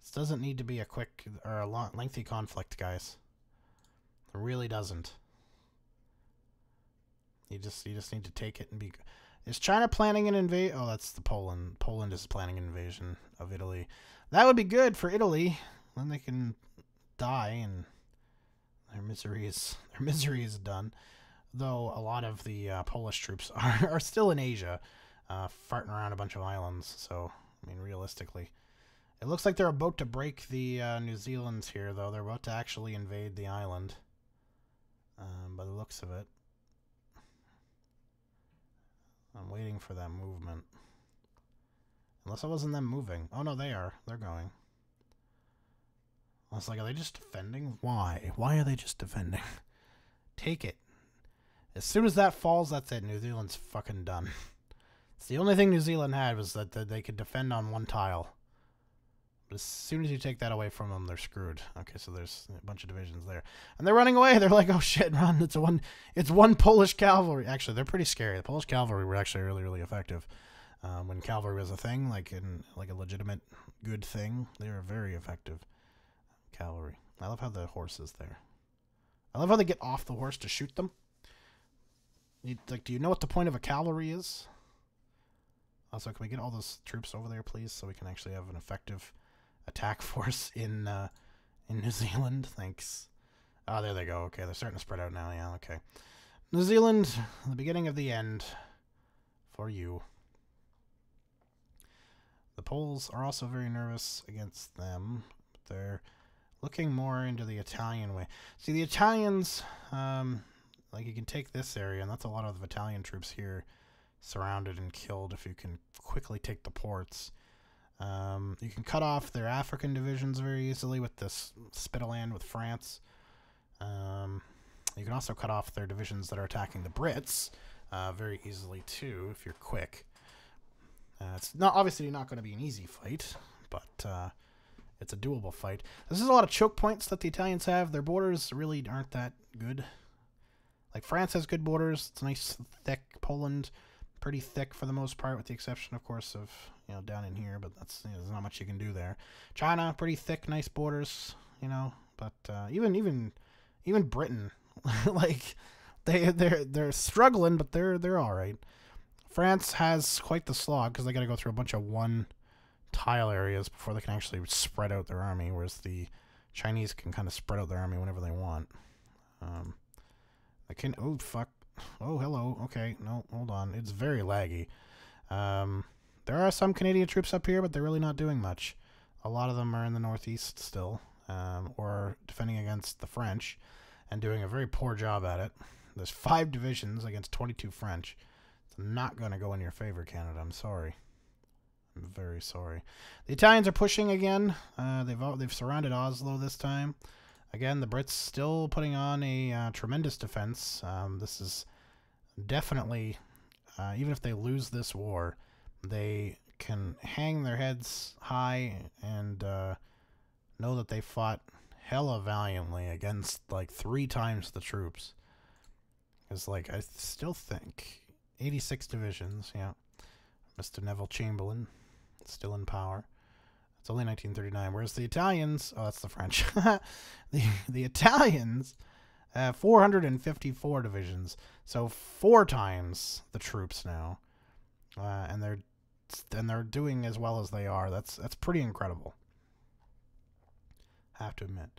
A: This doesn't need to be a quick or a long, lengthy conflict, guys. It really doesn't. You just need to take it and be... Is China planning an invasion? Oh, that's the Poland. Poland is planning an invasion of Italy. That would be good for Italy. Then they can die and their misery is done. Though a lot of the Polish troops are still in Asia, farting around a bunch of islands. So, I mean, realistically. It looks like they're about to break the New Zealand's here, though. They're about to actually invade the island. By the looks of it. I'm waiting for that movement. Unless it wasn't them moving. Oh, no, they are. They're going. I was like, are they just defending? Why? Why are they just defending? Take it. As soon as that falls, that's it. New Zealand's fucking done. It's the only thing New Zealand had was that they could defend on one tile. But as soon as you take that away from them, they're screwed. Okay, so there's a bunch of divisions there. And they're running away. They're like, oh shit, run. It's one Polish cavalry. Actually, they're pretty scary. The Polish cavalry were actually really, really effective. When cavalry was a thing, like a legitimate good thing, they were very effective. Cavalry. I love how the horse is there. I love how they get off the horse to shoot them. Do you know what the point of a cavalry is? Also, can we get all those troops over there, please, so we can actually have an effective attack force in New Zealand? Thanks. Oh, there they go. Okay, they're starting to spread out now. Yeah, okay. New Zealand, the beginning of the end for you. The Poles are also very nervous against them. They're looking more into the Italian way. See, the Italians, like you can take this area, and that's a lot of the Italian troops here surrounded and killed if you can quickly take the ports. You can cut off their African divisions very easily with this spit of land with France. You can also cut off their divisions that are attacking the Brits very easily too if you're quick. It's not obviously not going to be an easy fight, but it's a doable fight. This is a lot of choke points that the Italians have. Their borders really aren't that good. Like France has good borders. It's nice, thick. Poland, pretty thick for the most part, with the exception, of course, of down in here. But that's there's not much you can do there. China, pretty thick, nice borders, But even Britain, like they're struggling, but they're all right. France has quite the slog because they got to go through a bunch of one tile areas before they can actually spread out their army, whereas the Chinese can kind of spread out their army whenever they want. Oh, fuck. Oh, hello. Okay, no, hold on. It's very laggy. There are some Canadian troops up here, but they're really not doing much. A lot of them are in the northeast still, or defending against the French, and doing a very poor job at it. There's 5 divisions against 22 French. It's not going to go in your favor, Canada. I'm sorry. I'm very sorry. The Italians are pushing again. They've surrounded Oslo this time. Again, the Brits still putting on a tremendous defense. This is definitely, even if they lose this war, they can hang their heads high and know that they fought hella valiantly against like 3 times the troops. Because, like, I still think 86 divisions, yeah. Mr. Neville Chamberlain, still in power. It's only 1939. Whereas the Italians, oh, that's the French. the Italians have 454 divisions, so 4 times the troops now, and they're doing as well as they are. That's pretty incredible. Have to admit.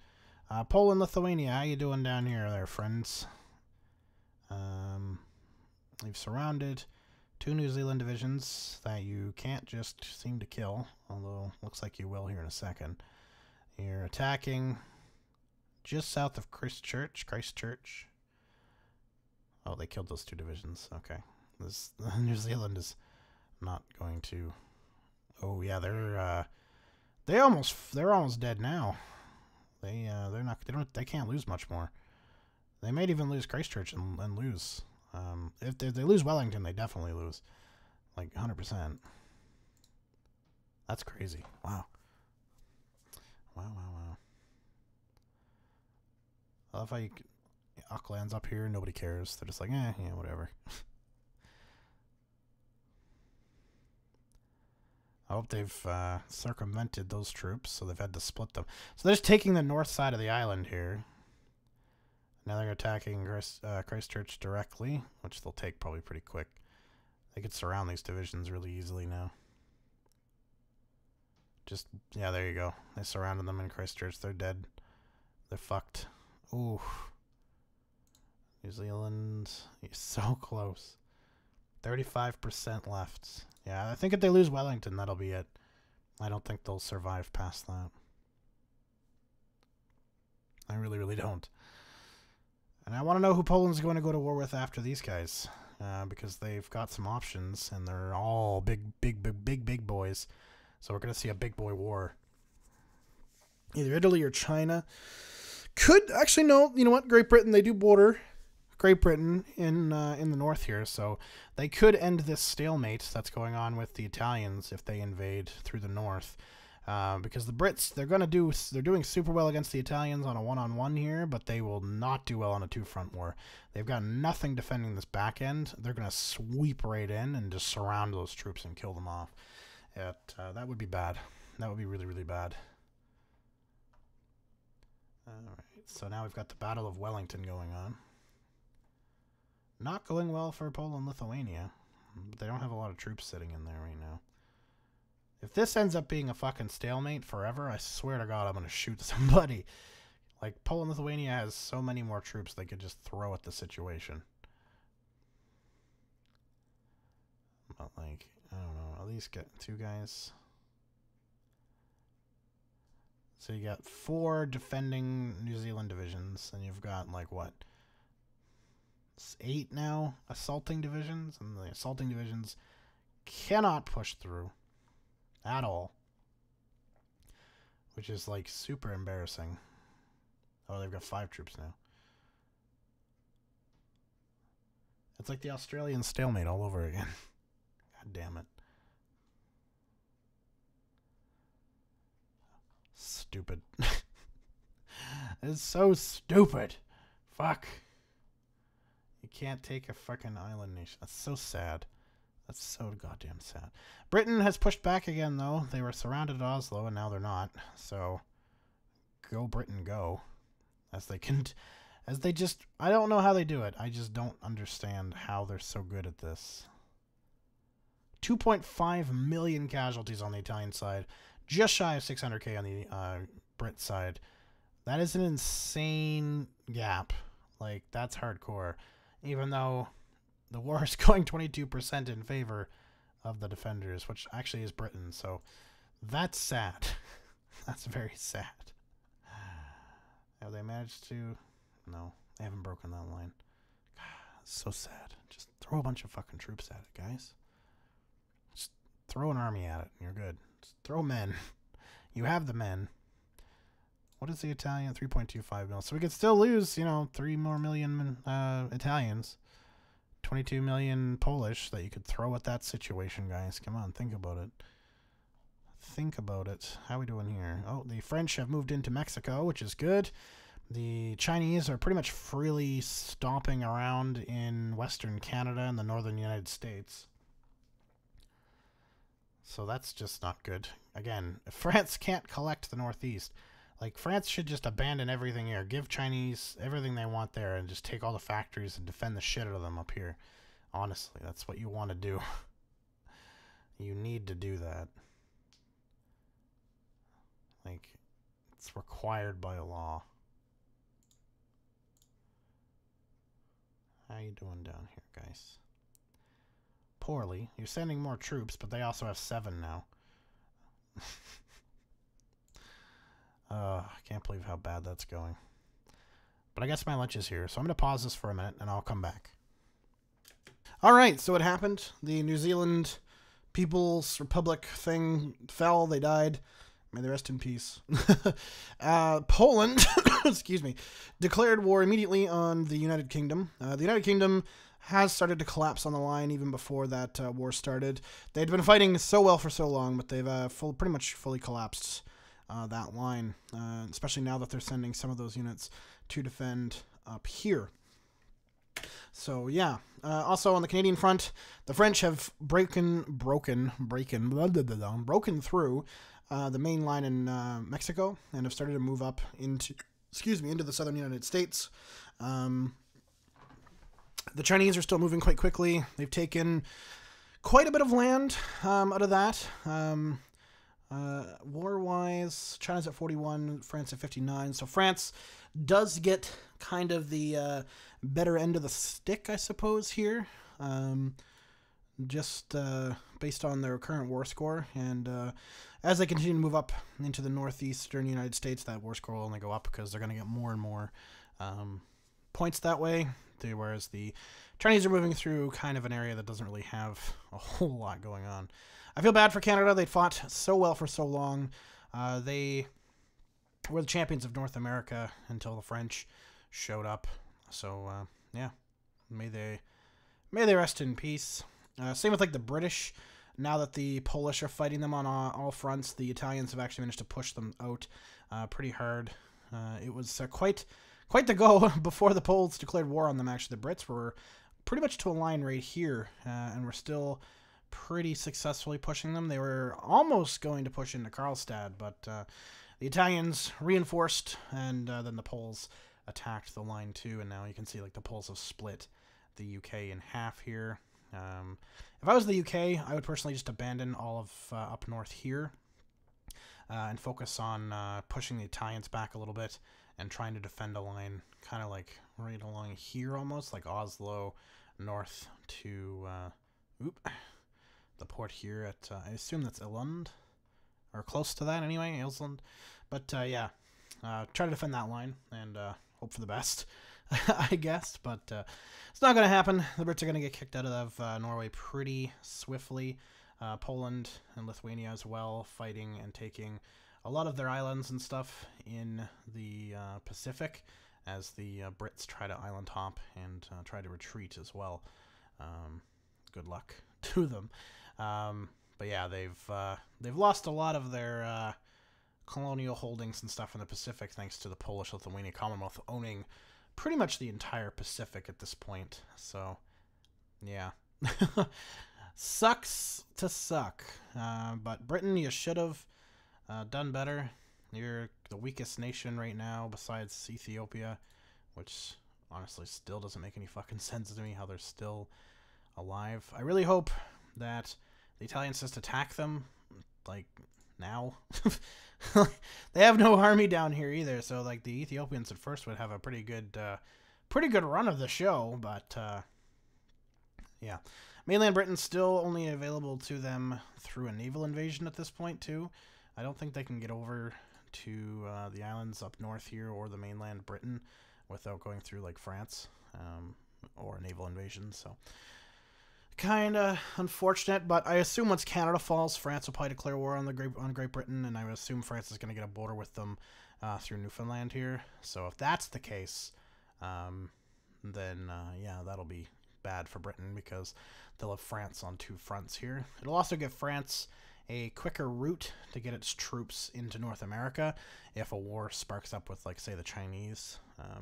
A: Poland-Lithuania, how you doing down here, there, friends? You've surrounded 2 New Zealand divisions that you can't just seem to kill, although looks like you will here in a second. You're attacking just south of Christchurch. Oh, they killed those 2 divisions. Okay. New Zealand is not going to. Oh yeah, they're almost dead now. They can't lose much more. They might even lose Christchurch and lose. If they lose Wellington, they definitely lose. Like 100%. That's crazy. Wow. Wow. I love how Auckland's up here, nobody cares. They're just like, yeah, whatever. I hope they've circumvented those troops, so they've had to split them. So they're just taking the north side of the island here. Now they're attacking Christchurch directly, which they'll take probably pretty quick. They could surround these divisions really easily now. Yeah, there you go. They surrounded them in Christchurch. They're dead. They're fucked. Ooh. New Zealand, you're so close. 35% left. Yeah, I think if they lose Wellington, that'll be it. I don't think they'll survive past that. I really, really don't. And I want to know who Poland's going to go to war with after these guys. Because they've got some options, and they're all big boys. So we're going to see a big boy war. Either Italy or China. Could, actually, no, you know what? Great Britain, they do border Great Britain in the north here, so they could end this stalemate that's going on with the Italians if they invade through the north. Because the Brits, they're doing super well against the Italians on a one-on-one here, but they will not do well on a 2-front war. They've got nothing defending this back end. They're going to sweep right in and just surround those troops and kill them off. That would be bad. That would be really, really bad. Alright, so now we've got the Battle of Wellington going on. Not going well for Poland-Lithuania. They don't have a lot of troops sitting in there right now. If this ends up being a fucking stalemate forever, I swear to God I'm going to shoot somebody. Like, Poland-Lithuania has so many more troops they could just throw at the situation. But, like, I don't know. At least get 2 guys. So you got 4 defending New Zealand divisions, and you've got, like, what? 8 now assaulting divisions, and the assaulting divisions cannot push through at all, which is, like, super embarrassing. Oh, they've got 5 troops now. It's like the Australian stalemate all over again. God damn it. Stupid. It's so stupid. Fuck. You can't take a fucking island nation. That's so sad. That's so goddamn sad. Britain has pushed back again, though. They were surrounded at Oslo, and now they're not. So, go Britain, go. As they just... I don't know how they do it. I just don't understand how they're so good at this. 2.5 million casualties on the Italian side. Just shy of 600k on the Brit side. That is an insane gap. Like, that's hardcore. Even though the war is going 22% in favor of the defenders, which actually is Britain. So that's sad. That's very sad. Have they managed to... No, they haven't broken that line. God, so sad. Just throw a bunch of fucking troops at it, guys. Just throw an army at it and you're good. Just throw men. You have the men. What is the Italian? 3.25 mil. So we could still lose, you know, 3 more million Italians. 22 million Polish that you could throw at that situation, guys. Come on, think about it. Think about it. How are we doing here? Oh, the French have moved into Mexico, which is good. The Chinese are pretty much freely stomping around in Western Canada and the northern United States. So that's just not good. Again, if France can't collect the Northeast, like, France should just abandon everything here. Give Chinese everything they want there and just take all the factories and defend the shit out of them up here. Honestly, that's what you want to do. You need to do that. Like, it's required by law. How you doing down here, guys? Poorly. You're sending more troops, but they also have 7 now. I can't believe how bad that's going. But I guess my lunch is here, so I'm going to pause this for a minute, and I'll come back. Alright, so it happened. The New Zealand People's Republic thing fell. They died. May they rest in peace. Poland, excuse me, declared war immediately on the United Kingdom. The United Kingdom has started to collapse on the line even before that war started. They'd been fighting so well for so long, but they've pretty much fully collapsed that line, especially now that they're sending some of those units to defend up here. So yeah, also on the Canadian front, the French have broken through the main line in Mexico and have started to move up into the southern United States. The Chinese are still moving quite quickly. They've taken quite a bit of land out of that. War-wise, China's at 41, France at 59. So France does get kind of the better end of the stick, I suppose, here. Just based on their current war score. And as they continue to move up into the northeastern United States, that war score will only go up because they're going to get more and more points that way. Whereas the Chinese are moving through kind of an area that doesn't really have a whole lot going on. I feel bad for Canada. They fought so well for so long. They were the champions of North America until the French showed up. So, yeah, may they rest in peace. Same with, like, the British. Now that the Polish are fighting them on all fronts, the Italians have actually managed to push them out pretty hard. It was quite the go before the Poles declared war on them, actually. The Brits were pretty much to a line right here, and were still pretty successfully pushing them. They were almost going to push into Karlstad, but the Italians reinforced, and then the Poles attacked the line too, and now you can see, like, the Poles have split the UK in half here. If I was the UK, I would personally just abandon all of up north here and focus on pushing the Italians back a little bit and trying to defend a line kind of like right along here, almost like Oslo north to the port here at I assume that's Ilund. or close to that anyway, Iceland. But yeah, try to defend that line and hope for the best, I guess. But it's not going to happen. The Brits are going to get kicked out of Norway pretty swiftly. Poland and Lithuania as well, fighting and taking a lot of their islands and stuff in the Pacific, as the Brits try to island hop and try to retreat as well. Good luck to them. But yeah, they've lost a lot of their colonial holdings and stuff in the Pacific thanks to the Polish-Lithuania Commonwealth owning pretty much the entire Pacific at this point. So yeah. Sucks to suck. But Britain, you should have done better. You're the weakest nation right now besides Ethiopia, which honestly still doesn't make any fucking sense to me how they're still alive. I really hope that the Italians just attack them, like, now. They have no army down here either, so like the Ethiopians at first would have a pretty good run of the show, but yeah. Mainland Britain's still only available to them through a naval invasion at this point too. I don't think they can get over to the islands up north here or the mainland Britain without going through like France or a naval invasion. So kind of unfortunate, but I assume once Canada falls, France will probably declare war on Great Britain, and I would assume France is going to get a border with them through Newfoundland here. So if that's the case, then yeah, that'll be bad for Britain because they'll have France on two fronts here. It'll also give France a quicker route to get its troops into North America if a war sparks up with, like, say, the Chinese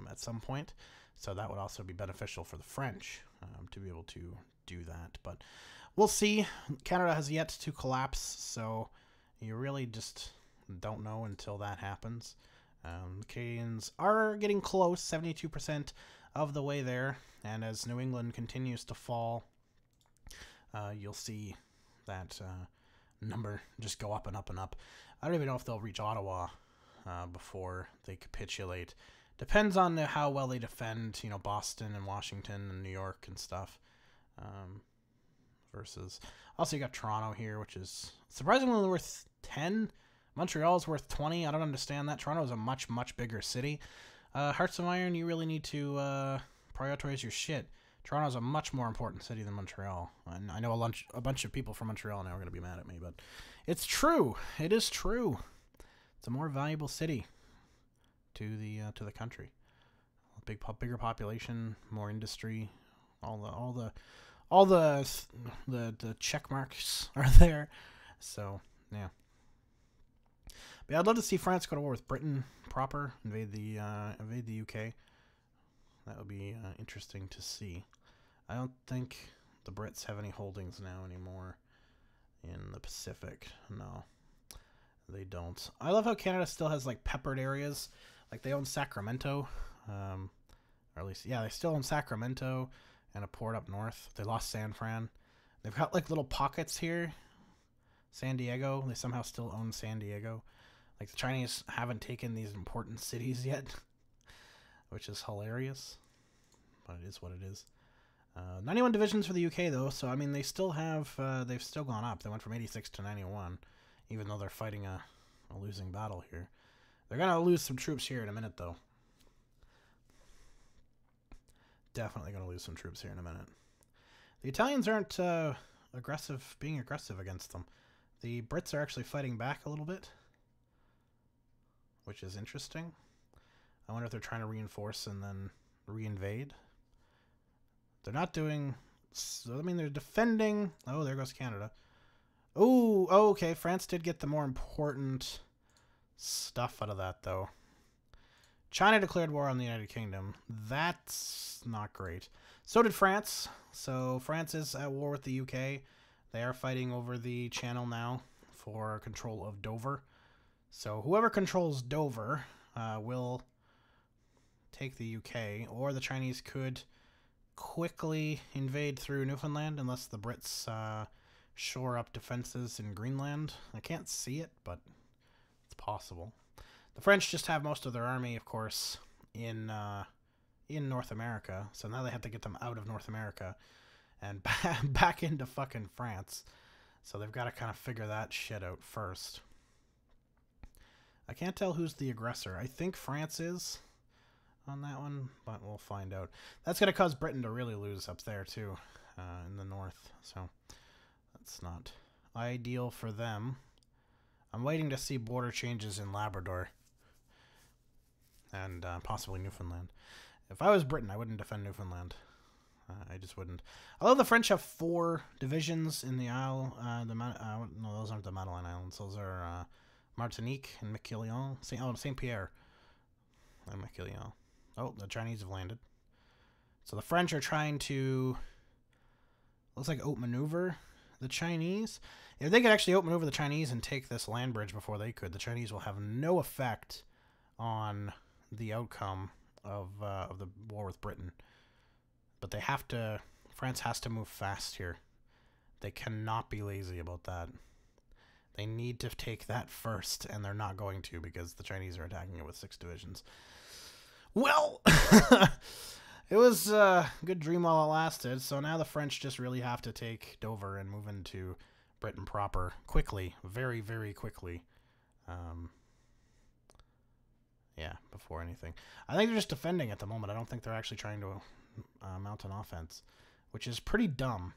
A: at some point. So that would also be beneficial for the French to be able to do that. But we'll see. Canada has yet to collapse, so you really just don't know until that happens. The Canadians are getting close, 72% of the way there, and as New England continues to fall, you'll see that number just go up and up and up. I don't even know if they'll reach Ottawa before they capitulate. Depends on how well they defend, you know, Boston and Washington and New York and stuff. Versus, also you got Toronto here, which is surprisingly only worth 10. Montreal's worth 20. I don't understand that. Toronto is a much, much bigger city. Hearts of Iron, you really need to prioritize your shit. Toronto's a much more important city than Montreal. And I know a bunch of people from Montreal now are going to be mad at me, but it's true. It is true. It's a more valuable city to the country. Bigger population, more industry. All the check marks are there. So yeah. But yeah, I'd love to see France go to war with Britain proper, invade the UK. That would be interesting to see. I don't think the Brits have any holdings now anymore in the Pacific. No, they don't. I love how Canada still has like peppered areas. Like they own Sacramento, or at least, yeah, they still own Sacramento and a port up north. They lost San Fran. They've got like little pockets here. San Diego, they somehow still own San Diego. Like the Chinese haven't taken these important cities yet, which is hilarious, but it is what it is. 91 divisions for the UK though, so I mean they still have, they've still gone up. They went from 86 to 91, even though they're fighting a losing battle here. They're gonna lose some troops here in a minute though. Definitely gonna lose some troops here in a minute. The Italians aren't being aggressive against them. The Brits are actually fighting back a little bit, which is interesting. I wonder if they're trying to reinforce and then reinvade. They're not doing... So, I mean, they're defending... Oh, there goes Canada. Oh, okay. France did get the more important stuff out of that, though. China declared war on the United Kingdom. That's not great. So did France. So France is at war with the UK. They are fighting over the channel now for control of Dover. So whoever controls Dover will take the UK, or the Chinese could quickly invade through Newfoundland unless the Brits shore up defenses in Greenland. I can't see it, but it's possible. The French just have most of their army, of course, in North America, so now they have to get them out of North America and back into fucking France. So they've got to kind of figure that shit out first. I can't tell who's the aggressor. I think France is on that one, but we'll find out. That's going to cause Britain to really lose up there, too, in the north. So that's not ideal for them. I'm waiting to see border changes in Labrador and possibly Newfoundland. If I was Britain, I wouldn't defend Newfoundland. I just wouldn't. Although the French have 4 divisions in the Isle, no, those aren't the Madeline Islands. Those are Martinique and Miquelon. Saint Pierre and Miquelon. Oh, the Chinese have landed. So the French are trying to, looks like, outmaneuver the Chinese. If they could actually outmaneuver the Chinese and take this land bridge before they could, the Chinese will have no effect on the outcome of the war with Britain. But they have to, France has to move fast here. They cannot be lazy about that. They need to take that first, and they're not going to because the Chinese are attacking it with 6 divisions. Well, it was a good dream while it lasted, so now the French just really have to take Dover and move into Britain proper quickly, very, very quickly. Yeah, before anything. I think they're just defending at the moment. I don't think they're actually trying to mount an offense, which is pretty dumb.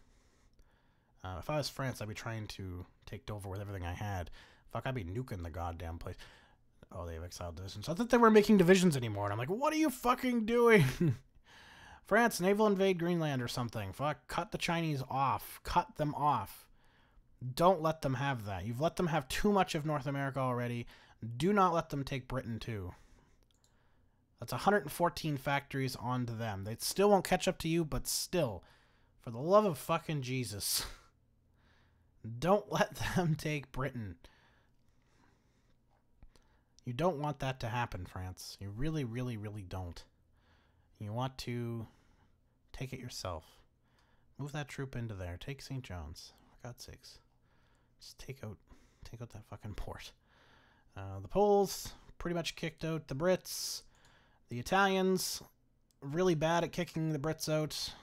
A: If I was France, I'd be trying to take Dover with everything I had. Fuck, I'd be nuking the goddamn place. Oh, they have exiled divisions. I thought they weren't making divisions anymore, and I'm like, what are you fucking doing? France, naval invade Greenland or something. Fuck, cut the Chinese off. Cut them off. Don't let them have that. You've let them have too much of North America already. Do not let them take Britain, too. That's 114 factories onto them. They still won't catch up to you, but still, for the love of fucking Jesus, don't let them take Britain. You don't want that to happen, France. You really, really, really don't. You want to take it yourself. Move that troop into there. Take St. John's. For God's sakes. Just take out that fucking port. The Poles pretty much kicked out the Brits. The Italians really bad at kicking the Brits out,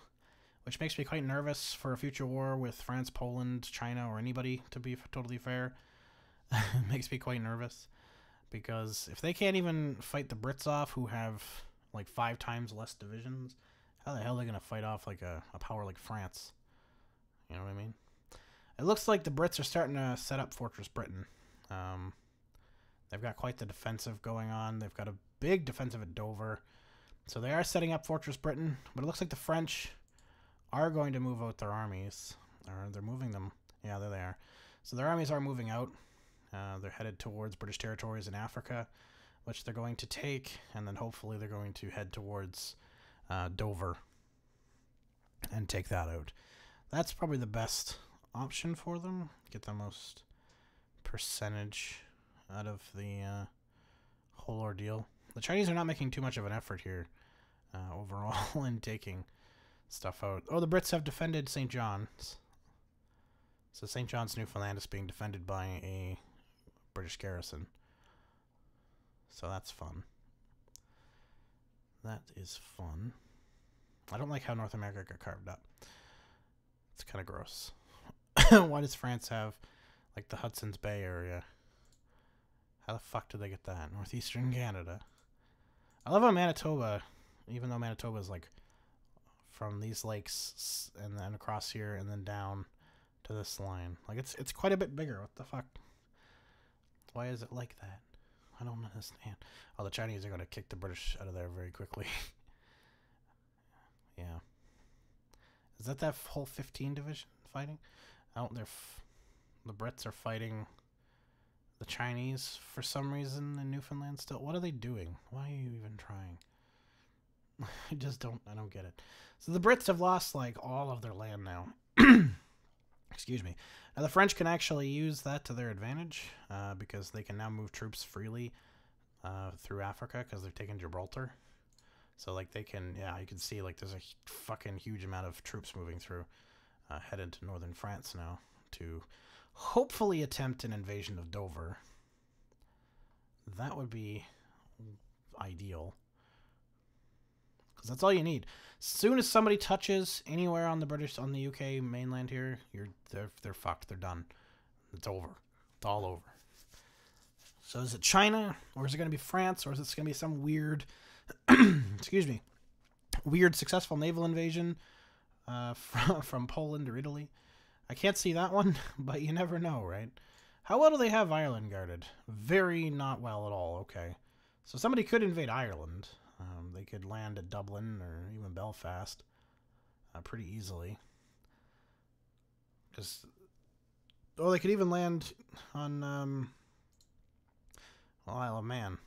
A: which makes me quite nervous for a future war with France, Poland, China, or anybody, to be totally fair. It makes me quite nervous. Because if they can't even fight the Brits off, who have like 5 times less divisions, how the hell are they going to fight off like a power like France? You know what I mean? It looks like the Brits are starting to set up Fortress Britain. They've got quite the defensive going on. They've got a big defensive at Dover. So they are setting up Fortress Britain. But it looks like the French are going to move out their armies. Or they're moving them. Yeah, there they are. So their armies are moving out. They're headed towards British territories in Africa, which they're going to take, and then hopefully they're going to head towards Dover and take that out. That's probably the best option for them. Get the most percentage out of the whole ordeal. The Chinese are not making too much of an effort here overall in taking stuff out. Oh, the Brits have defended St. John's. So St. John's, Newfoundland is being defended by a British garrison. So that's fun. That is fun. I don't like how North America got carved up. It's kind of gross. Why does France have, like, the Hudson's Bay area? How the fuck did they get that? Northeastern Canada. I love how Manitoba, even though Manitoba is, like, from these lakes and then across here and then down to this line. Like, it's quite a bit bigger. What the fuck? Why is it like that? I don't understand. Oh, the Chinese are going to kick the British out of there very quickly. Yeah. Is that whole 15 division fighting? Oh, the Brits are fighting the Chinese for some reason in Newfoundland still. What are they doing? Why are you even trying? I don't get it. So the Brits have lost, like, all of their land now. Excuse me. Now the French can actually use that to their advantage because they can now move troops freely through Africa because they've taken Gibraltar. So, like, they can, yeah, you can see, like, there's a fucking huge amount of troops moving through, headed to northern France now to hopefully attempt an invasion of Dover. That would be ideal. Because that's all you need. As soon as somebody touches anywhere on the UK mainland here, they're fucked. They're done. It's over. It's all over. So is it China, or is it going to be France, or is it going to be some weird, excuse me, weird successful naval invasion from Poland or Italy? I can't see that one, but you never know, right? How well do they have Ireland guarded? Very not well at all. Okay. So somebody could invade Ireland. They could land at Dublin or even Belfast pretty easily. Oh, they could even land on Isle of Man.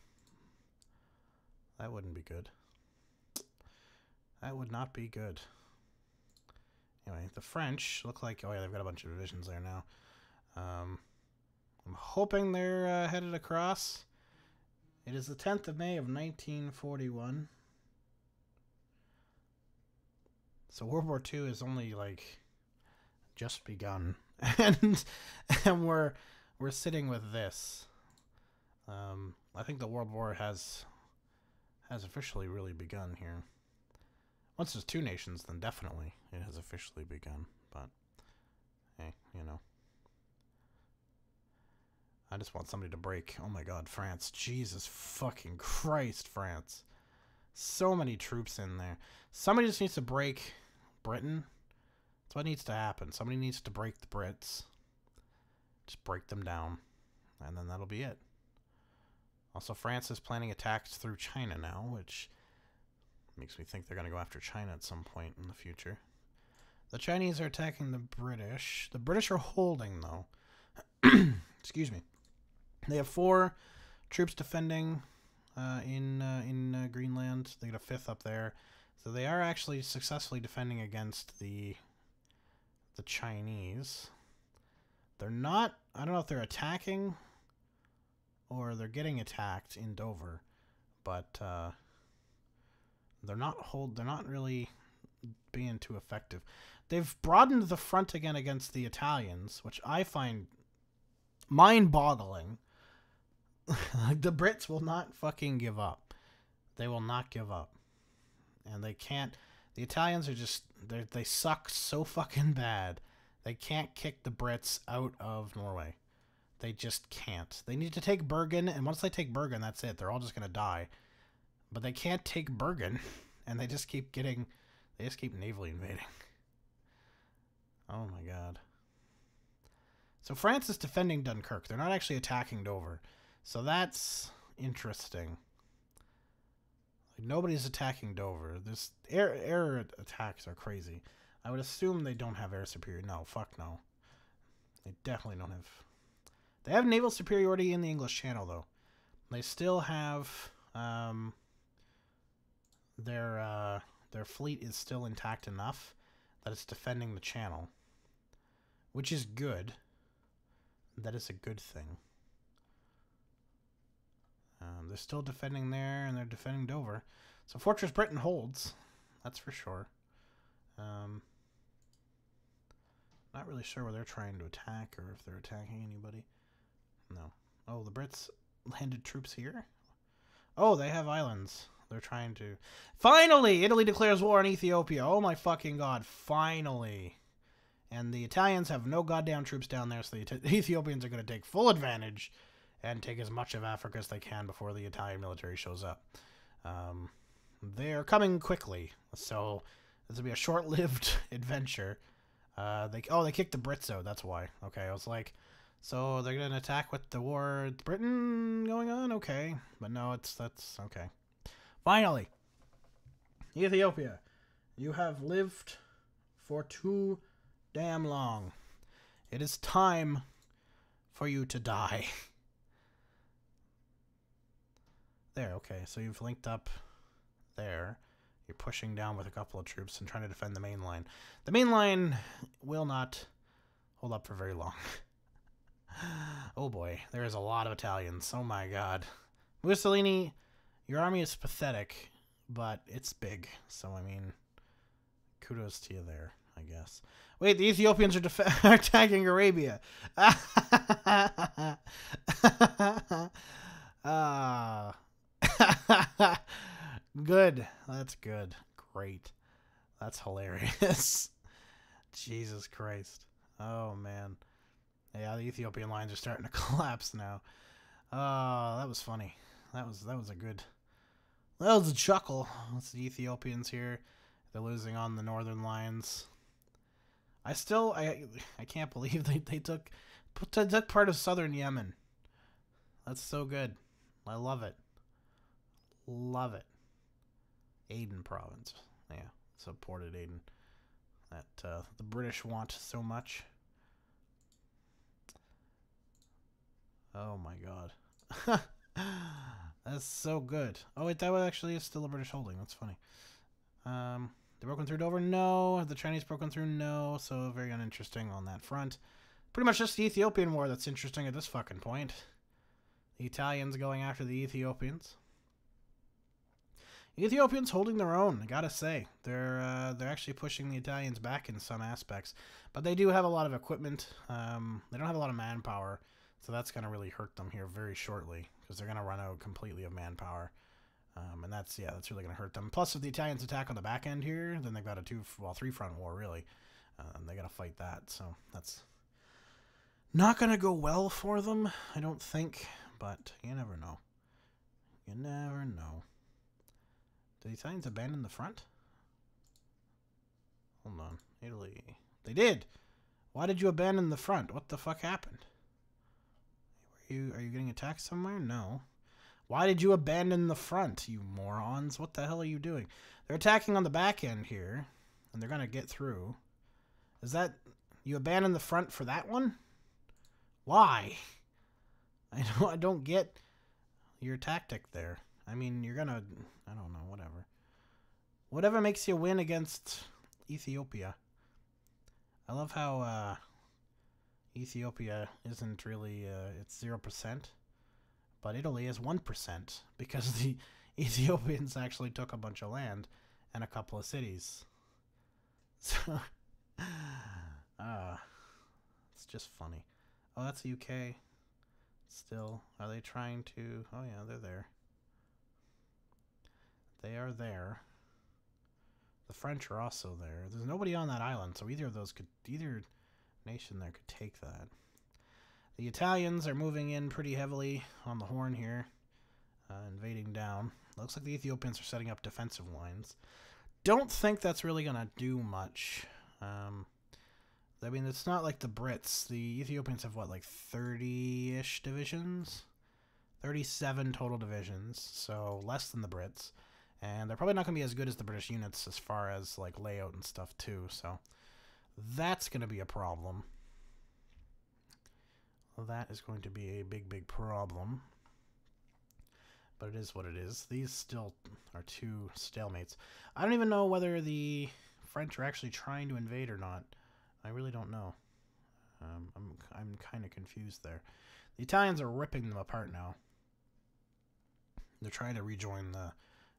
A: That wouldn't be good. That would not be good. Anyway, the French look like... Oh, yeah, they've got a bunch of divisions there now. I'm hoping they're headed across. It is the 10th of May of 1941. So World War II is only, like, just begun. and we're sitting with this. I think the World War has officially really begun here. Once there's two nations, then definitely it has officially begun. But, hey, you know. I just want somebody to break. Oh my god, France. Jesus fucking Christ, France. So many troops in there. Somebody just needs to break Britain. That's what needs to happen. Somebody needs to break the Brits. Just break them down. And then that'll be it. Also, France is planning attacks through China now, which makes me think they're going to go after China at some point in the future. The Chinese are attacking the British. The British are holding, though. Excuse me. They have 4 troops defending in Greenland. They got a 5th up there. So they are actually successfully defending against the Chinese. They're not... I don't know if they're attacking or they're getting attacked in Dover. But they're not really being too effective. They've broadened the front again against the Italians, which I find mind-boggling. The Brits will not fucking give up. They will not give up. And they can't... The Italians are just... They suck so fucking bad. They can't kick the Brits out of Norway. They just can't. They need to take Bergen, and once they take Bergen, that's it. They're all just going to die. But they can't take Bergen, and they just keep getting... They just keep navally invading. Oh my god. So France is defending Dunkirk. They're not actually attacking Dover. So that's interesting. Like, nobody's attacking Dover. This air attacks are crazy. I would assume they don't have air superiority. No, fuck no. They definitely don't have... They have naval superiority in the English Channel, though. They still have... their fleet is still intact enough that it's defending the Channel. Which is good. That is a good thing. They're still defending there, and they're defending Dover. So Fortress Britain holds. That's for sure. Not really sure where they're trying to attack, or if they're attacking anybody. No. Oh, the Brits landed troops here? Oh, they have islands. They're trying to... Finally! Italy declares war on Ethiopia. Oh my fucking god. Finally. And the Italians have no goddamn troops down there, so the Ethiopians are going to take full advantage and take as much of Africa as they can before the Italian military shows up. They're coming quickly, so this will be a short-lived adventure. They kicked the Brits out, that's why. Okay, I was like, so they're going to attack with the war with Britain going on? Okay. But no, that's okay. Finally, Ethiopia, you have lived for too damn long. It is time for you to die. There, okay, so you've linked up there. You're pushing down with a couple of troops and trying to defend the main line. The main line will not hold up for very long. Oh boy, there is a lot of Italians. Oh my god. Mussolini, your army is pathetic, but it's big. So, I mean, kudos to you there, I guess. Wait, the Ethiopians are attacking Arabia. Good. That's good. Great. That's hilarious. Jesus Christ. Oh, man. Yeah, the Ethiopian lines are starting to collapse now. Oh, that was funny. That was a good. That was a chuckle. That's the Ethiopians here. They're losing on the northern lines. I can't believe they took part of southern Yemen. That's so good. I love it. Love it. Aden province. Yeah, supported Aden. That the British want so much. Oh my god. That's so good. Oh wait, that actually is still a British holding. That's funny. They broken through Dover? No. Have the Chinese broken through? No. So very uninteresting on that front. Pretty much just the Ethiopian war that's interesting at this fucking point. The Italians going after the Ethiopians. The Ethiopians holding their own, I gotta say. They're actually pushing the Italians back in some aspects. But they do have a lot of equipment. They don't have a lot of manpower. So that's going to really hurt them here very shortly. Because they're going to run out completely of manpower. And that's really going to hurt them. Plus, if the Italians attack on the back end here, then they've got a 3-front war, really. And they got to fight that. So that's not going to go well for them, I don't think. But you never know. You never know. Did the Italians abandon the front? Hold on. Italy. They did! Why did you abandon the front? What the fuck happened? Are you getting attacked somewhere? No. Why did you abandon the front, you morons? What the hell are you doing? They're attacking on the back end here, and they're going to get through. Is that... You abandoned the front for that one? Why? I don't get your tactic there. I mean, you're going to... I don't know, whatever. Whatever makes you win against Ethiopia. I love how Ethiopia isn't really... it's 0%. But Italy is 1% because the Ethiopians actually took a bunch of land and a couple of cities. So, it's just funny. Oh, that's the UK. Still, are they trying to... Oh yeah, they're there. They are there. The French are also there. There's nobody on that island, so either nation there could take that. The Italians are moving in pretty heavily on the Horn here, invading down. Looks like the Ethiopians are setting up defensive lines. Don't think that's really going to do much. I mean, it's not like the Brits. The Ethiopians have, what, like 30-ish divisions? 37 total divisions, so less than the Brits. And they're probably not going to be as good as the British units as far as, like, layout and stuff, too. So that's going to be a problem. That is going to be a big, big problem. But it is what it is. These still are two stalemates. I don't even know whether the French are actually trying to invade or not. I really don't know. I'm kind of confused there. The Italians are ripping them apart now. They're trying to rejoin the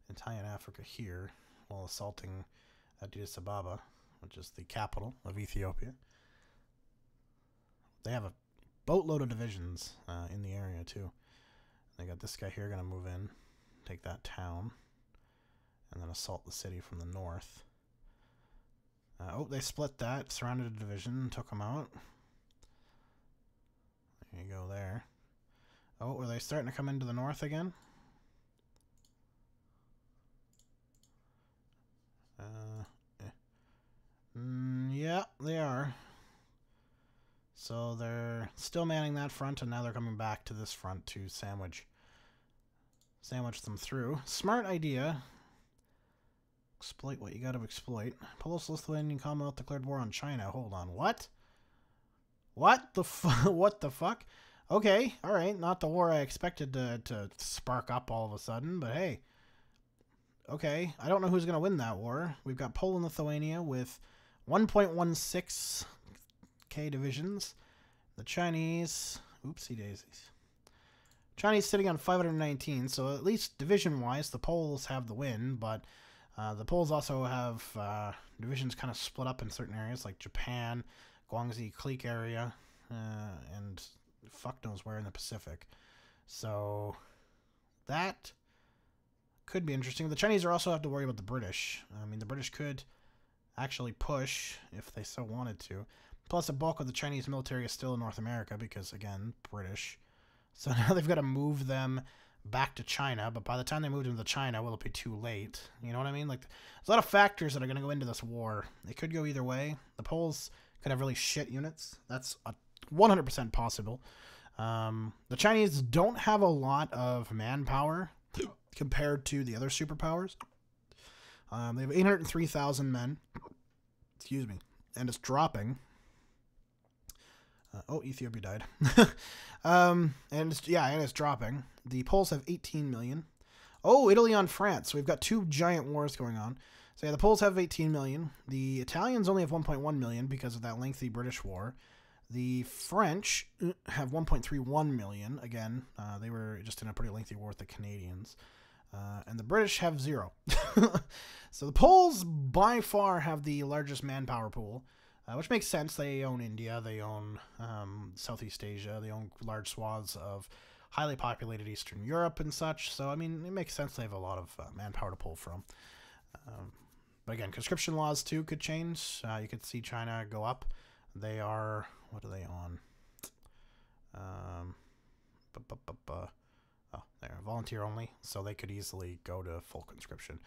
A: Italian Africa here while assaulting Addis Ababa, which is the capital of Ethiopia. They have a boatload of divisions in the area too. They got this guy here going to move in, take that town, and then assault the city from the north. Oh, they split that, surrounded a division, took them out. There you go there. Oh, were they starting to come into the north again? Yeah, they are. So they're still manning that front, and now they're coming back to this front to sandwich them through. Smart idea. Exploit what you got to exploit. Poland-Lithuanian Commonwealth declared war on China. Hold on, what? What the what the fuck? Okay, all right, not the war I expected to spark up all of a sudden, but hey. Okay, I don't know who's going to win that war. We've got Poland-Lithuania with 1.16k divisions. The Chinese, oopsie daisies. Chinese sitting on 519, so at least division-wise, the Poles have the win, but the Poles also have divisions kind of split up in certain areas, like Japan, Guangxi Clique area, and fuck knows where in the Pacific. So that could be interesting. The Chinese are also have to worry about the British. I mean, the British could actually push if they so wanted to. Plus, a bulk of the Chinese military is still in North America because, again, British. So now they've got to move them back to China, but by the time they move them to China, will it be too late? You know what I mean? Like, there's a lot of factors that are going to go into this war. It could go either way. The Poles could have really shit units. That's 100% possible. The Chinese don't have a lot of manpower compared to the other superpowers. They have 803,000 men. Excuse me. And it's dropping. Oh, Ethiopia died. And it's dropping. The Poles have 18 million. Oh, Italy on France. So we've got two giant wars going on. So yeah, the Poles have 18 million. The Italians only have 1.1 million because of that lengthy British war. The French have 1.31 million. Again, they were just in a pretty lengthy war with the Canadians. And the British have 0. So the Poles by far have the largest manpower pool. Which makes sense. They own India, they own Southeast Asia, they own large swaths of highly populated Eastern Europe and such. So, I mean, it makes sense they have a lot of manpower to pull from. But again, conscription laws, too, could change. You could see China go up. They are... What are they on? Oh, they're volunteer only, so they could easily go to full conscription.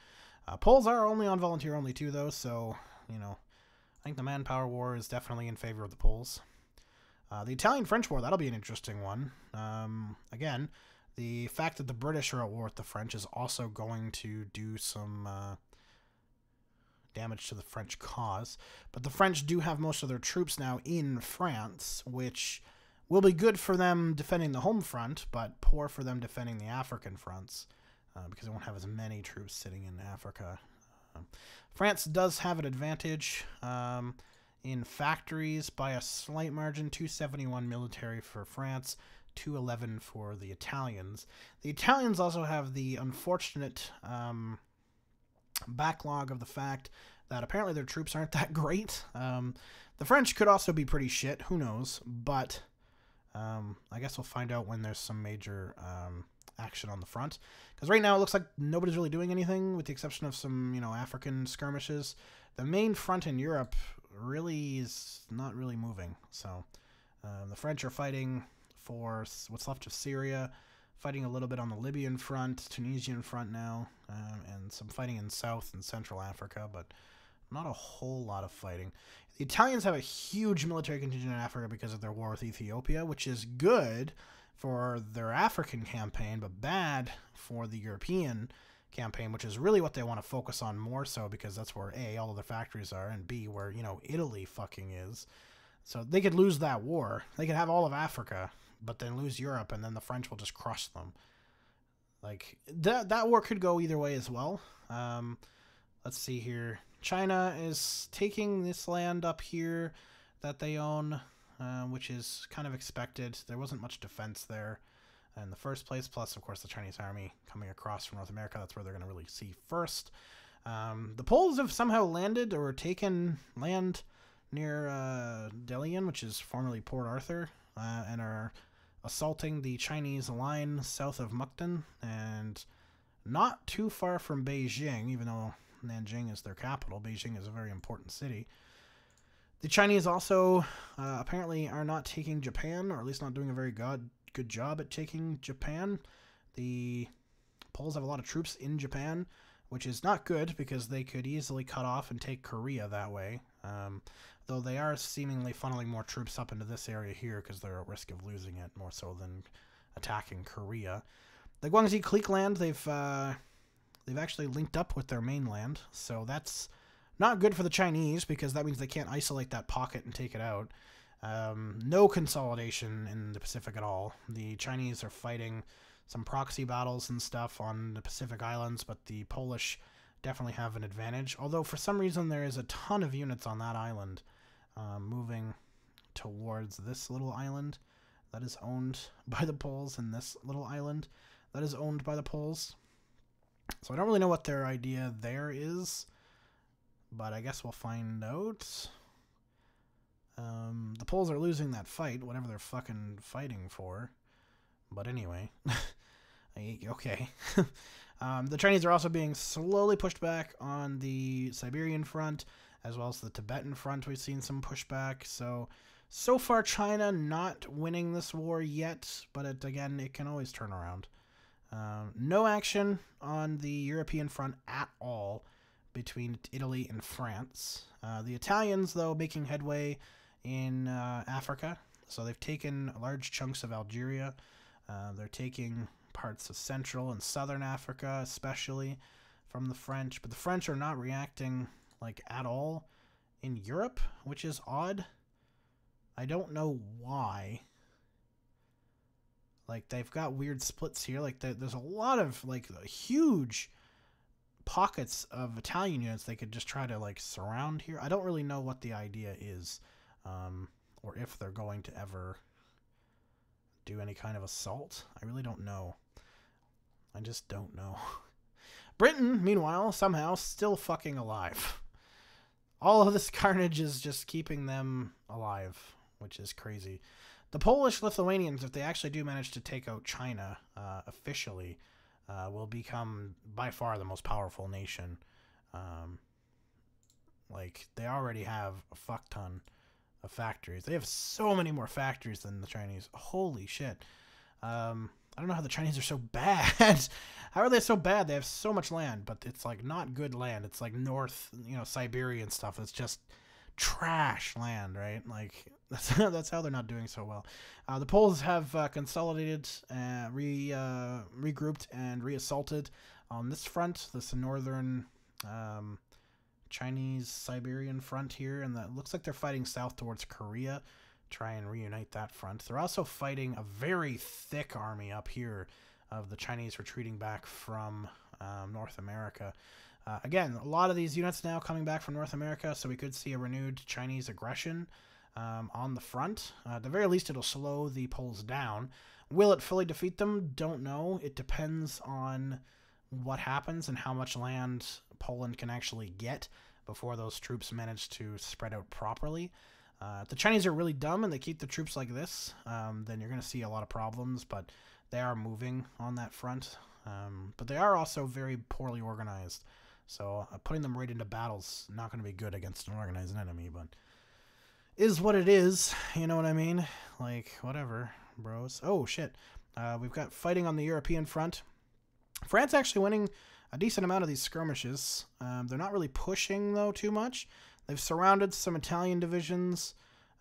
A: Poles are only on volunteer only, too, though, so, you know... I think the manpower war is definitely in favor of the Poles. The Italian-French war, that'll be an interesting one. Again, the fact that the British are at war with the French is also going to do some damage to the French cause. But the French do have most of their troops now in France, which will be good for them defending the home front, but poor for them defending the African fronts, because they won't have as many troops sitting in Africa. France does have an advantage in factories by a slight margin. 271 military for France, 211 for the Italians. The Italians also have the unfortunate backlog of the fact that apparently their troops aren't that great. The French could also be pretty shit, who knows, but I guess we'll find out when there's some major action on the front, because right now it looks like nobody's really doing anything with the exception of some, you know, African skirmishes. The main front in Europe really is not really moving. So the French are fighting for what's left of Syria, fighting a little bit on the Libyan front, Tunisian front now, and some fighting in South and Central Africa, but not a whole lot of fighting. The Italians have a huge military contingent in Africa because of their war with Ethiopia, which is good for their African campaign, but bad for the European campaign, which is really what they want to focus on more so, because that's where A, all of their factories are, and B, where, you know, Italy fucking is. So they could lose that war. They could have all of Africa, but then lose Europe, and then the French will just crush them. Like, that war could go either way as well. Let's see here. China is taking this land up here that they own, which is kind of expected. There wasn't much defense there in the first place, plus, of course, the Chinese army coming across from North America. That's where they're going to really see first. The Poles have somehow landed or taken land near Delian, which is formerly Port Arthur, and are assaulting the Chinese line south of Mukden, and not too far from Beijing, even though Nanjing is their capital. Beijing is a very important city. The Chinese also apparently are not taking Japan, or at least not doing a very good job at taking Japan. The Poles have a lot of troops in Japan, which is not good because they could easily cut off and take Korea that way. Though they are seemingly funneling more troops up into this area here because they're at risk of losing it more so than attacking Korea. The Guangxi Clique land, they've actually linked up with their mainland, so that's not good for the Chinese because that means they can't isolate that pocket and take it out. No consolidation in the Pacific at all. The Chinese are fighting some proxy battles and stuff on the Pacific Islands, but the Polish definitely have an advantage. Although for some reason there is a ton of units on that island moving towards this little island that is owned by the Poles, and this little island that is owned by the Poles. So I don't really know what their idea there is, but I guess we'll find out. The Poles are losing that fight, whatever they're fucking fighting for. But anyway, okay. The Chinese are also being slowly pushed back on the Siberian front, as well as the Tibetan front. We've seen some pushback, so So far, China not winning this war yet, but again, it can always turn around. No action on the European front at all between Italy and France. The Italians, though, making headway in Africa. So they've taken large chunks of Algeria. They're taking parts of Central and Southern Africa, especially from the French. But the French are not reacting, like, at all in Europe, which is odd. I don't know why. Like, they've got weird splits here. Like, there's a lot of, like, huge pockets of Italian units they could just try to, like, surround here. I don't really know what the idea is, or if they're going to ever do any kind of assault. I really don't know. I just don't know. Britain, meanwhile, somehow still fucking alive. All of this carnage is just keeping them alive, which is crazy. The Polish-Lithuanians, if they actually do manage to take out China officially, will become by far the most powerful nation. Like, they already have a fuck ton of factories. They have so many more factories than the Chinese. Holy shit. I don't know how the Chinese are so bad. How are they so bad? They have so much land, but it's, like, not good land. It's, like, North, you know, Siberian stuff. It's just trash land, right? Like, that's how they're not doing so well. The Poles have consolidated, regrouped, and reassaulted on this front, this northern Chinese Siberian front here, and that looks like they're fighting south towards Korea, try and reunite that front. They're also fighting a very thick army up here of the Chinese retreating back from North America. Again, a lot of these units now coming back from North America, so we could see a renewed Chinese aggression on the front. At the very least, it'll slow the Poles down. Will it fully defeat them? Don't know. It depends on what happens and how much land Poland can actually get before those troops manage to spread out properly. If the Chinese are really dumb and they keep the troops like this, then you're going to see a lot of problems, but they are moving on that front. But they are also very poorly organized. So putting them right into battle's not going to be good against an organized enemy, but is what it is. You know what I mean? Like, whatever, bros. Oh, shit. We've got fighting on the European front. France actually winning a decent amount of these skirmishes. They're not really pushing, though, too much. They've surrounded some Italian divisions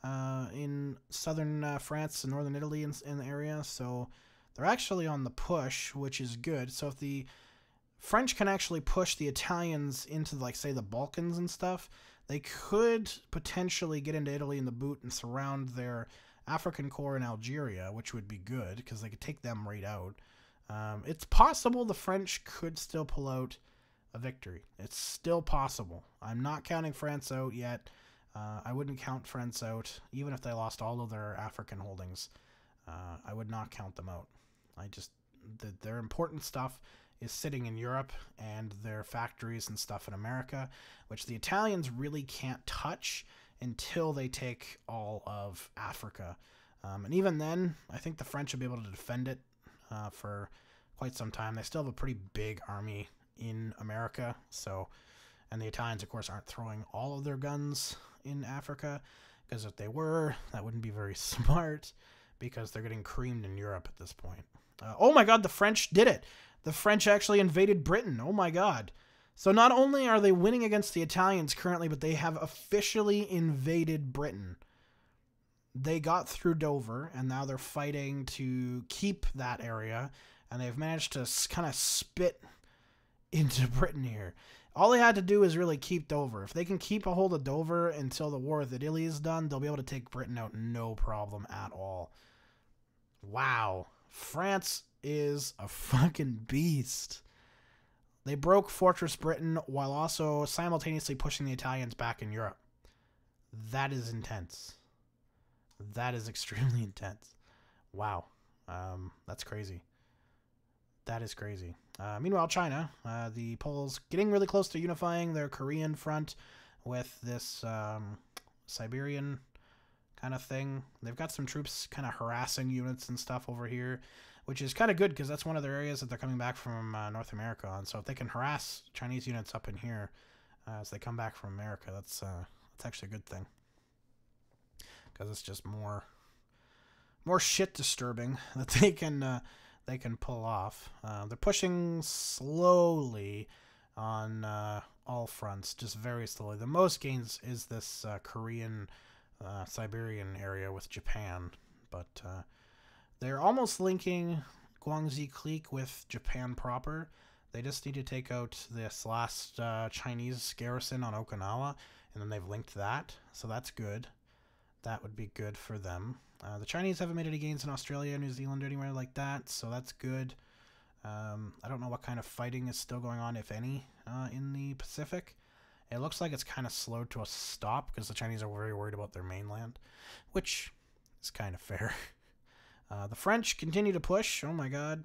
A: in southern France and northern Italy in the area, so they're actually on the push, which is good. So if the French can actually push the Italians into, like, say, the Balkans and stuff, they could potentially get into Italy in the boot and surround their African core in Algeria, which would be good, because they could take them right out. It's possible the French could still pull out a victory. It's still possible. I'm not counting France out yet. I wouldn't count France out, even if they lost all of their African holdings. I would not count them out. Their important stuff is sitting in Europe and their factories and stuff in America, which the Italians really can't touch until they take all of Africa. And even then, I think the French will be able to defend it for quite some time. They still have a pretty big army in America, so, and the Italians, of course, aren't throwing all of their guns in Africa, because if they were, that wouldn't be very smart, because they're getting creamed in Europe at this point. Oh my god, the French did it! The French actually invaded Britain. Oh my god. So not only are they winning against the Italians currently, but they have officially invaded Britain. They got through Dover, and now they're fighting to keep that area, and they've managed to kind of spit into Britain here. All they had to do is really keep Dover. If they can keep a hold of Dover until the war with Italy is done, they'll be able to take Britain out no problem at all. Wow. France is a fucking beast. They broke Fortress Britain while also simultaneously pushing the Italians back in Europe. That is intense. That is extremely intense. Wow. That's crazy. That is crazy. Meanwhile, China, the Poles getting really close to unifying their Korean front with this Siberian kind of thing. They've got some troops kind of harassing units and stuff over here, which is kind of good because that's one of their areas that they're coming back from North America on. So if they can harass Chinese units up in here as they come back from America, that's actually a good thing. because it's just more shit disturbing that they can pull off. They're pushing slowly on all fronts, just very slowly. The most gains is this Korean, Siberian area with Japan, but they're almost linking Guangxi Clique with Japan proper. They just need to take out this last Chinese garrison on Okinawa, and then they've linked that, so that's good. That would be good for them. The Chinese haven't made any gains in Australia, New Zealand, or anywhere like that, so that's good. I don't know what kind of fighting is still going on, if any, in the Pacific. It looks like it's kind of slowed to a stop because the Chinese are very worried about their mainland, which is kind of fair. The French continue to push. Oh my god.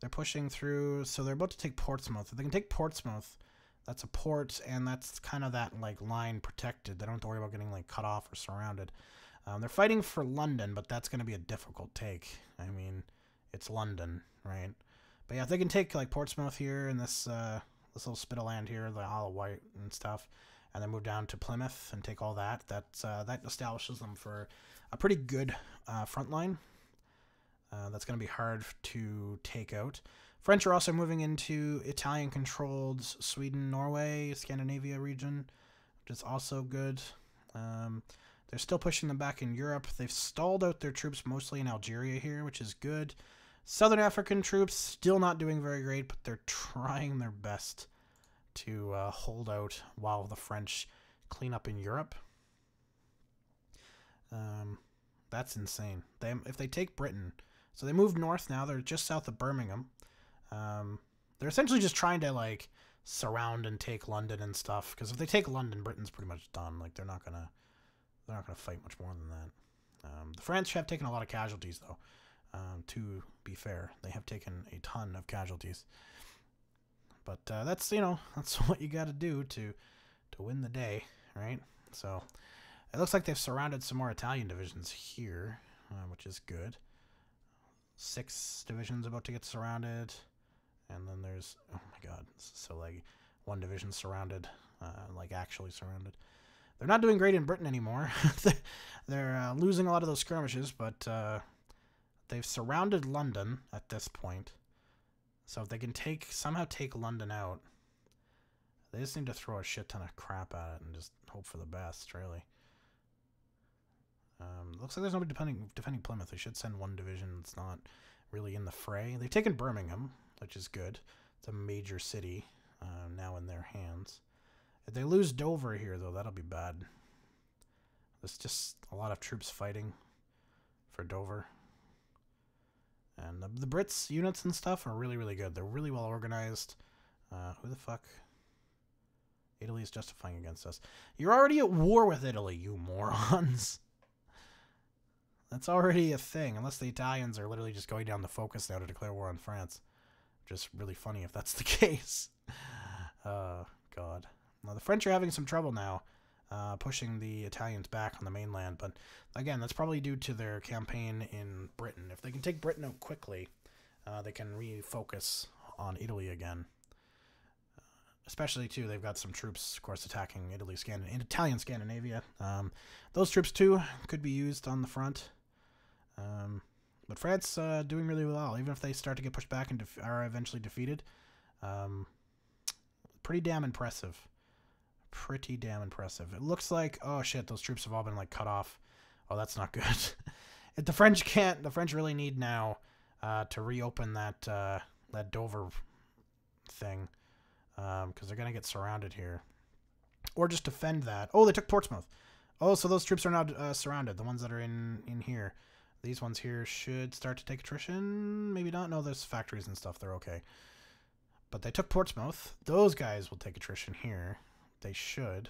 A: They're pushing through, so they're about to take Portsmouth. If they can take Portsmouth, that's a port, and that's kind of that like line protected. They don't have to worry about getting like cut off or surrounded. They're fighting for London, but that's going to be a difficult take. I mean, it's London, right? But yeah, if they can take like Portsmouth here and this little spit of land here, the Isle of Wight and stuff, and then move down to Plymouth and take all that, that establishes them for a pretty good front line. That's going to be hard to take out. French are also moving into Italian-controlled Sweden, Norway, Scandinavia region, which is also good. They're still pushing them back in Europe. They've stalled out their troops mostly in Algeria here, which is good. Southern African troops still not doing very great, but they're trying their best to hold out while the French clean up in Europe. That's insane. If they take Britain, so they moved north now. They're just south of Birmingham. They're essentially just trying to like surround and take London and stuff. Because if they take London, Britain's pretty much done. Like they're not gonna fight much more than that. The French have taken a lot of casualties though. To be fair, they have taken a ton of casualties. But that's what you got to do to win the day, right? So it looks like they've surrounded some more Italian divisions here, which is good. 6 divisions about to get surrounded, and then there's, oh my god, this is so laggy. 1 division surrounded, like actually surrounded. They're not doing great in Britain anymore. They're losing a lot of those skirmishes, but they've surrounded London at this point. So if they can somehow take London out, they just need to throw a shit ton of crap at it and just hope for the best, really. Looks like there's nobody defending Plymouth. They should send 1 division that's not really in the fray. They've taken Birmingham, which is good. It's a major city now in their hands. If they lose Dover here, though, that'll be bad. There's just a lot of troops fighting for Dover. And the Brits units and stuff are really, really good. They're really well organized. Who the fuck? Italy is justifying against us. You're already at war with Italy, you morons. That's already a thing, unless the Italians are literally just going down the focus now to declare war on France. Just really funny if that's the case. God. Now, the French are having some trouble now, pushing the Italians back on the mainland, but again, that's probably due to their campaign in Britain. If they can take Britain out quickly, they can refocus on Italy again. Especially, too, they've got some troops, of course, attacking Italian Scandinavia. Those troops, too, could be used on the front. But France doing really well, even if they start to get pushed back and are eventually defeated. Pretty damn impressive. Pretty damn impressive. It looks like, oh shit, those troops have all been like cut off. Oh, that's not good. If the French really need now to reopen that Dover thing, because they're gonna get surrounded here, or just defend that. Oh, they took Portsmouth. Oh, so those troops are now surrounded. The ones that are in here, these ones here should start to take attrition. Maybe not. No, there's factories and stuff. They're okay. But they took Portsmouth. Those guys will take attrition here. They should.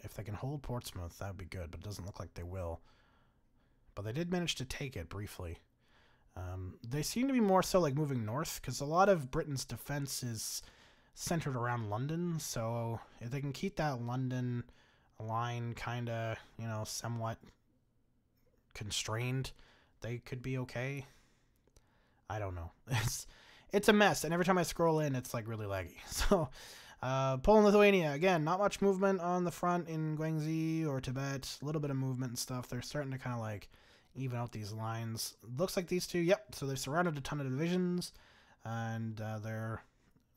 A: If they can hold Portsmouth, that would be good, but it doesn't look like they will. But they did manage to take it briefly. They seem to be more so like moving north, because a lot of Britain's defense is centered around London, so if they can keep that London line kind of, somewhat constrained, they could be okay. I don't know. It's a mess, and every time I scroll in, it's like really laggy. So Poland-Lithuania, again, not much movement on the front in Guangxi or Tibet. A little bit of movement and stuff. They're starting to kind of like even out these lines. Looks like these two, yep. So they've surrounded a ton of divisions, and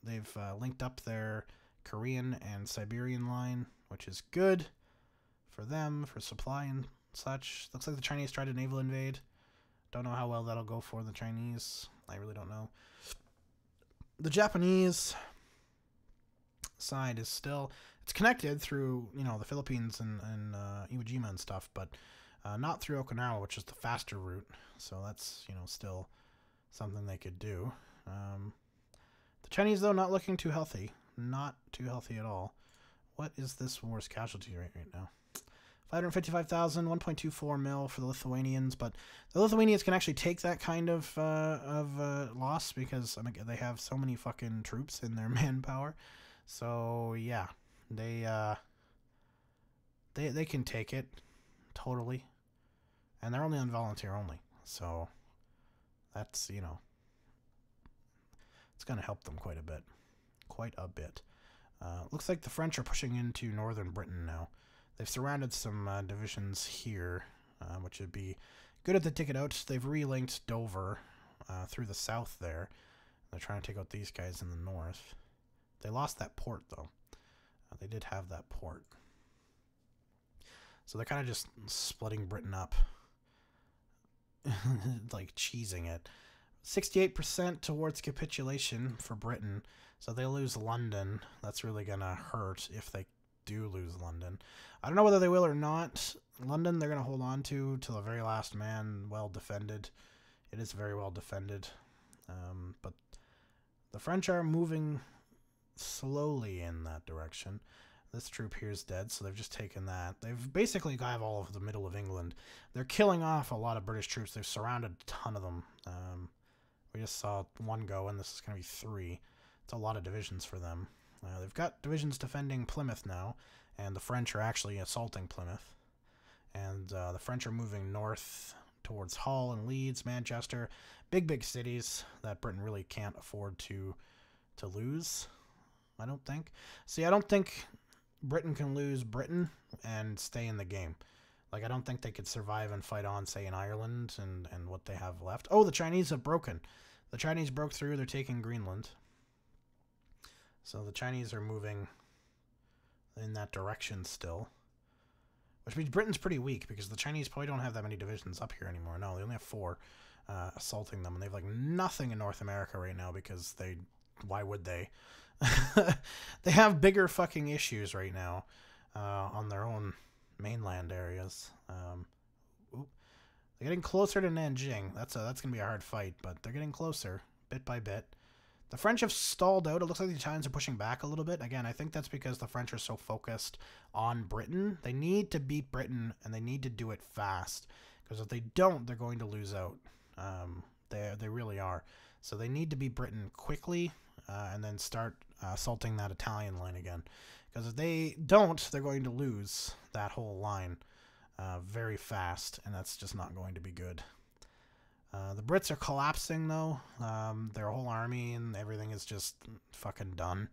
A: they've linked up their Korean and Siberian line, which is good for them, for supply and such. Looks like the Chinese tried to naval invade. Don't know how well that'll go for the Chinese. I really don't know. The Japanese side is still, it's connected through, you know, the Philippines and Iwo Jima and stuff, but not through Okinawa, which is the faster route. So that's, you know, still something they could do. The Chinese, though, not looking too healthy. Not too healthy at all. What is this war's casualty rate right now? 555,000, 1.24 mil for the Lithuanians, but the Lithuanians can actually take that kind of loss because, I mean, they have so many fucking troops in their manpower. So yeah, they can take it totally, and they're only on volunteer only. So that's, you know, it's gonna help them quite a bit, Looks like the French are pushing into northern Britain now. They've surrounded some divisions here, which would be good if they take it out. They've relinked Dover through the south there. They're trying to take out these guys in the north. They lost that port, though. They did have that port. So they're kind of just splitting Britain up. Like cheesing it. 68% towards capitulation for Britain. So they lose London. That's really going to hurt if they do lose London. I don't know whether they will or not. London, they're going to hold on to till the very last man. Well defended. It is very well defended. But the French are moving slowly in that direction. This troop here is dead, so they've just taken that. They've basically got all of the middle of England. They're killing off a lot of British troops. They've surrounded a ton of them. We just saw one go, and this is going to be 3. It's a lot of divisions for them. They've got divisions defending Plymouth now, and the French are actually assaulting Plymouth. And the French are moving north towards Hull and Leeds, Manchester. Big cities that Britain really can't afford to lose, I don't think. See, I don't think Britain can lose Britain and stay in the game. Like, I don't think they could survive and fight on, say, in Ireland and what they have left. Oh, the Chinese have broken. The Chinese broke through. They're taking Greenland. So the Chinese are moving in that direction still. Which means Britain's pretty weak because the Chinese probably don't have that many divisions up here anymore. No, they only have 4 assaulting them. And they have, like, nothing in North America right now because they... Why would they? They have bigger fucking issues right now on their own mainland areas. They're getting closer to Nanjing. That's gonna be a hard fight, but they're getting closer bit by bit. The French have stalled out. It looks like the Italians are pushing back a little bit. Again, I think that's because the French are so focused on Britain. They need to beat Britain, and they need to do it fast. Because if they don't, they're going to lose out. They really are. So they need to beat Britain quickly, and then start assaulting that Italian line again. Because if they don't, they're going to lose that whole line very fast, and that's just not going to be good. The Brits are collapsing, though. Their whole army and everything is just fucking done.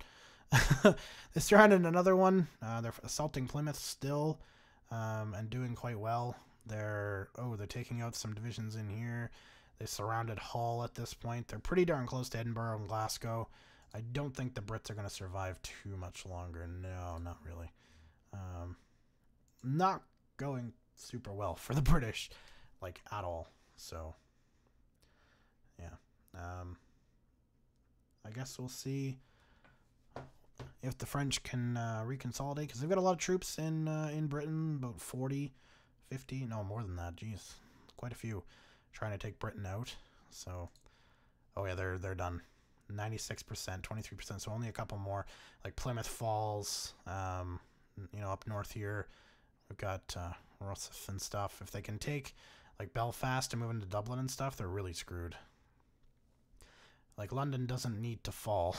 A: They surrounded another one. They're assaulting Plymouth still, and doing quite well. They're taking out some divisions in here. They surrounded Hull at this point. They're pretty darn close to Edinburgh and Glasgow. I don't think the Brits are going to survive too much longer. No, not really. Not going super well for the British, like, at all. So, yeah. I guess we'll see if the French can reconsolidate, because they've got a lot of troops in Britain, about 40, 50, no, more than that, jeez, quite a few, trying to take Britain out. So, oh yeah, they're done. 96%, 23%, so only a couple more, like Plymouth Falls, up north here, we've got Rosyth and stuff. If they can take, like, Belfast and move into Dublin and stuff, they're really screwed. Like, London doesn't need to fall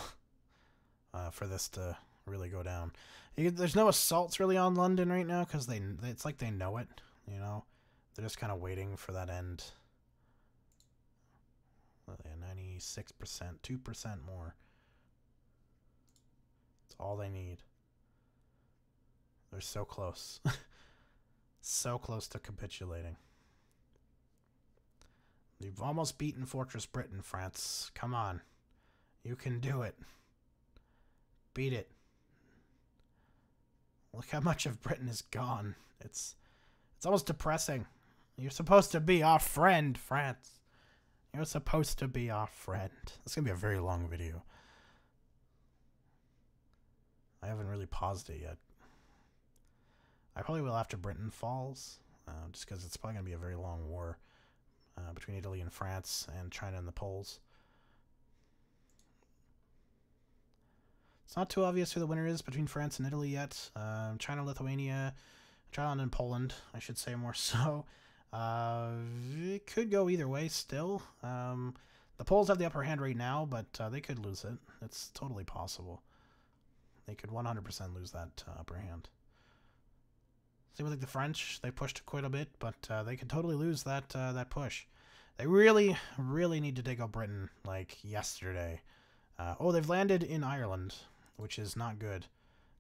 A: for this to really go down. There's no assaults really on London right now because it's like they know it, you know? They're just kind of waiting for that end. 96%, 2% more. It's That's all they need. They're so close. So close to capitulating. You've almost beaten Fortress Britain, France. Come on. You can do it. Beat it. Look how much of Britain is gone. It's almost depressing. You're supposed to be our friend, France. You're supposed to be our friend. It's going to be a very long video. I haven't really paused it yet. I probably will after Britain falls, just because it's probably going to be a very long war between Italy and France and China and the Poles. It's not too obvious who the winner is between France and Italy yet. China, Lithuania, China and Poland, I should say more so. It could go either way still. The Poles have the upper hand right now, but they could lose it. It's totally possible. They could 100% lose that upper hand. Same with like the French. They pushed quite a bit, but they could totally lose that that push. They really, really need to take out Britain like yesterday. Oh, they've landed in Ireland, which is not good.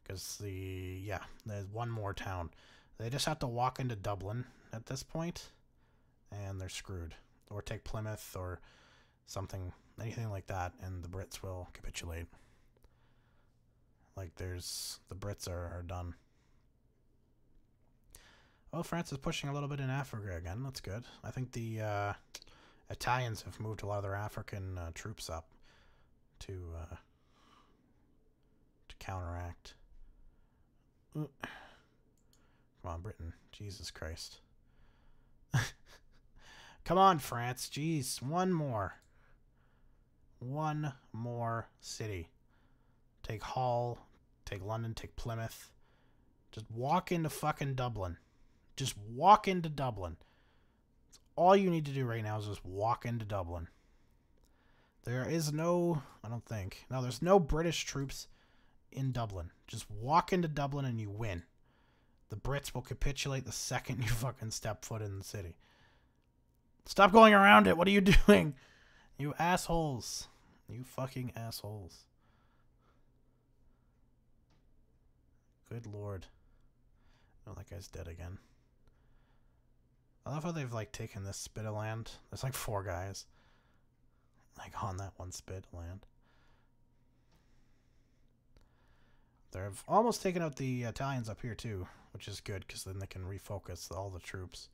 A: Because there's one more town. They just have to walk into Dublin at this point, and they're screwed. Or take Plymouth or something, anything like that, and the Brits will capitulate. Like the Brits are done. Oh, France is pushing a little bit in Africa again. That's good. I think the Italians have moved a lot of their African troops up to counteract. Ooh. Come on, Britain. Jesus Christ. Come on, France. Jeez. One more. One more city. Take Hull. Take London. Take Plymouth. Just walk into fucking Dublin. Just walk into Dublin. That's all you need to do right now is just walk into Dublin. There is no... I don't think. No, there's no British troops in Dublin. Just walk into Dublin and you win. The Brits will capitulate the second you fucking step foot in the city. Stop going around it. What are you doing? You assholes. You fucking assholes. Good lord. Oh, that guy's dead again. I love how they've like taken this spit of land. There's like 4 guys like on that one spit of land. They've almost taken out the Italians up here too, which is good because then they can refocus all the troops.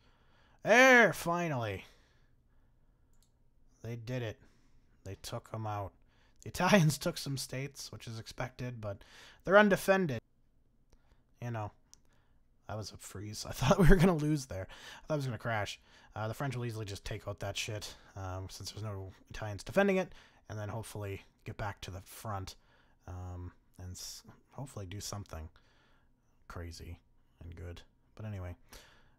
A: There, finally. They did it. They took them out. The Italians took some states, which is expected, but they're undefended. You know, that was a freeze. I thought we were going to lose there. I thought it was going to crash. The French will easily just take out that shit since there's no Italians defending it, and then hopefully get back to the front and hopefully do something crazy and good. But anyway,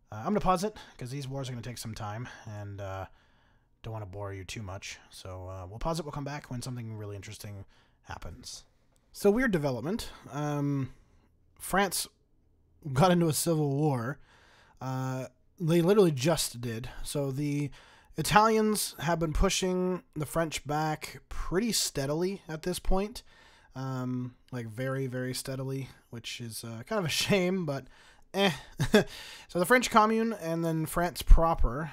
A: I'm going to pause it because these wars are going to take some time, and don't want to bore you too much. So we'll pause it. We'll come back when something really interesting happens. So weird development. France got into a civil war. They literally just did. So the Italians have been pushing the French back pretty steadily at this point. Like very, very steadily, which is kind of a shame, but So the French Commune and then France proper,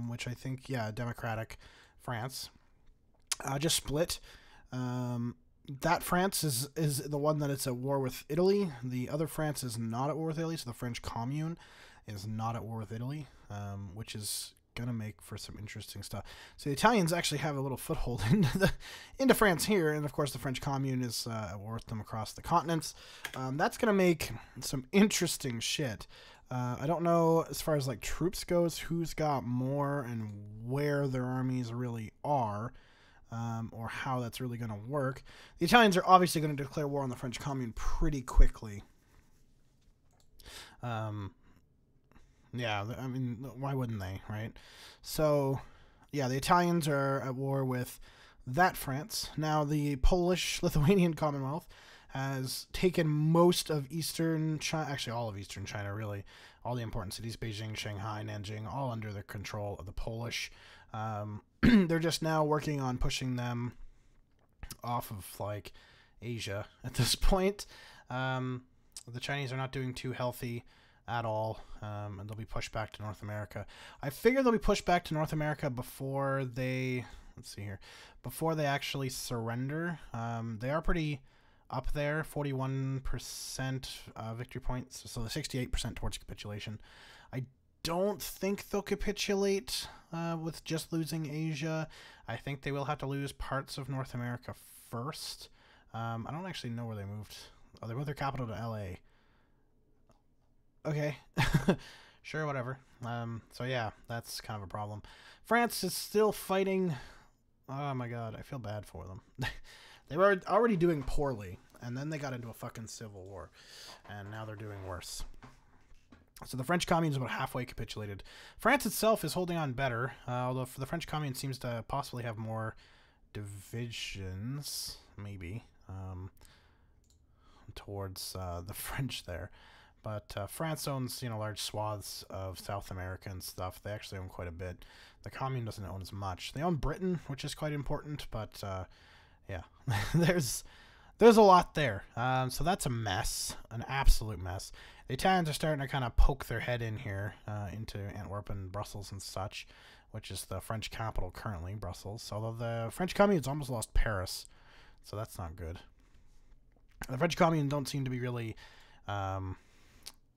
A: which I think, yeah, democratic France, just split. That France is the one that it's at war with Italy. The other France is not at war with Italy, so the French Commune is not at war with Italy, which is gonna make for some interesting stuff. So the Italians actually have a little foothold into France here, and of course the French Commune is at war with them across the continents. That's gonna make some interesting shit. I don't know as far as like troops goes, who's got more and where their armies really are. Or how that's really going to work. The Italians are obviously going to declare war on the French Commune pretty quickly. Yeah, I mean, why wouldn't they, right? So, yeah, the Italians are at war with that France. Now, the Polish-Lithuanian Commonwealth has taken most of Eastern China, actually all of Eastern China, really. All the important cities, Beijing, Shanghai, Nanjing, all under the control of the Polish. They're just now working on pushing them off of, like, Asia at this point. The Chinese are not doing too healthy at all, and they'll be pushed back to North America. I figure they'll be pushed back to North America before they, let's see here, before they actually surrender. They are pretty up there, 41% victory points, so the 68% towards capitulation. I don't think they'll capitulate with just losing Asia. I think they will have to lose parts of North America first. I don't actually know where they moved. Oh, they moved their capital to LA. Okay. Sure, whatever. So yeah, that's kind of a problem. France is still fighting. Oh my god, I feel bad for them. They were already doing poorly, and then they got into a fucking civil war, and now they're doing worse. So the French Commune is about halfway capitulated. France itself is holding on better, although the French Commune seems to possibly have more divisions, maybe, towards the French there. But France owns, large swaths of South America and stuff. They actually own quite a bit. The Commune doesn't own as much. They own Britain, which is quite important, but yeah, there's a lot there. So that's a mess, an absolute mess. The Italians are starting to kind of poke their head in here into Antwerp and Brussels and such, which is the French capital currently, Brussels. Although the French Commune's almost lost Paris, so that's not good. The French Commune don't seem to be really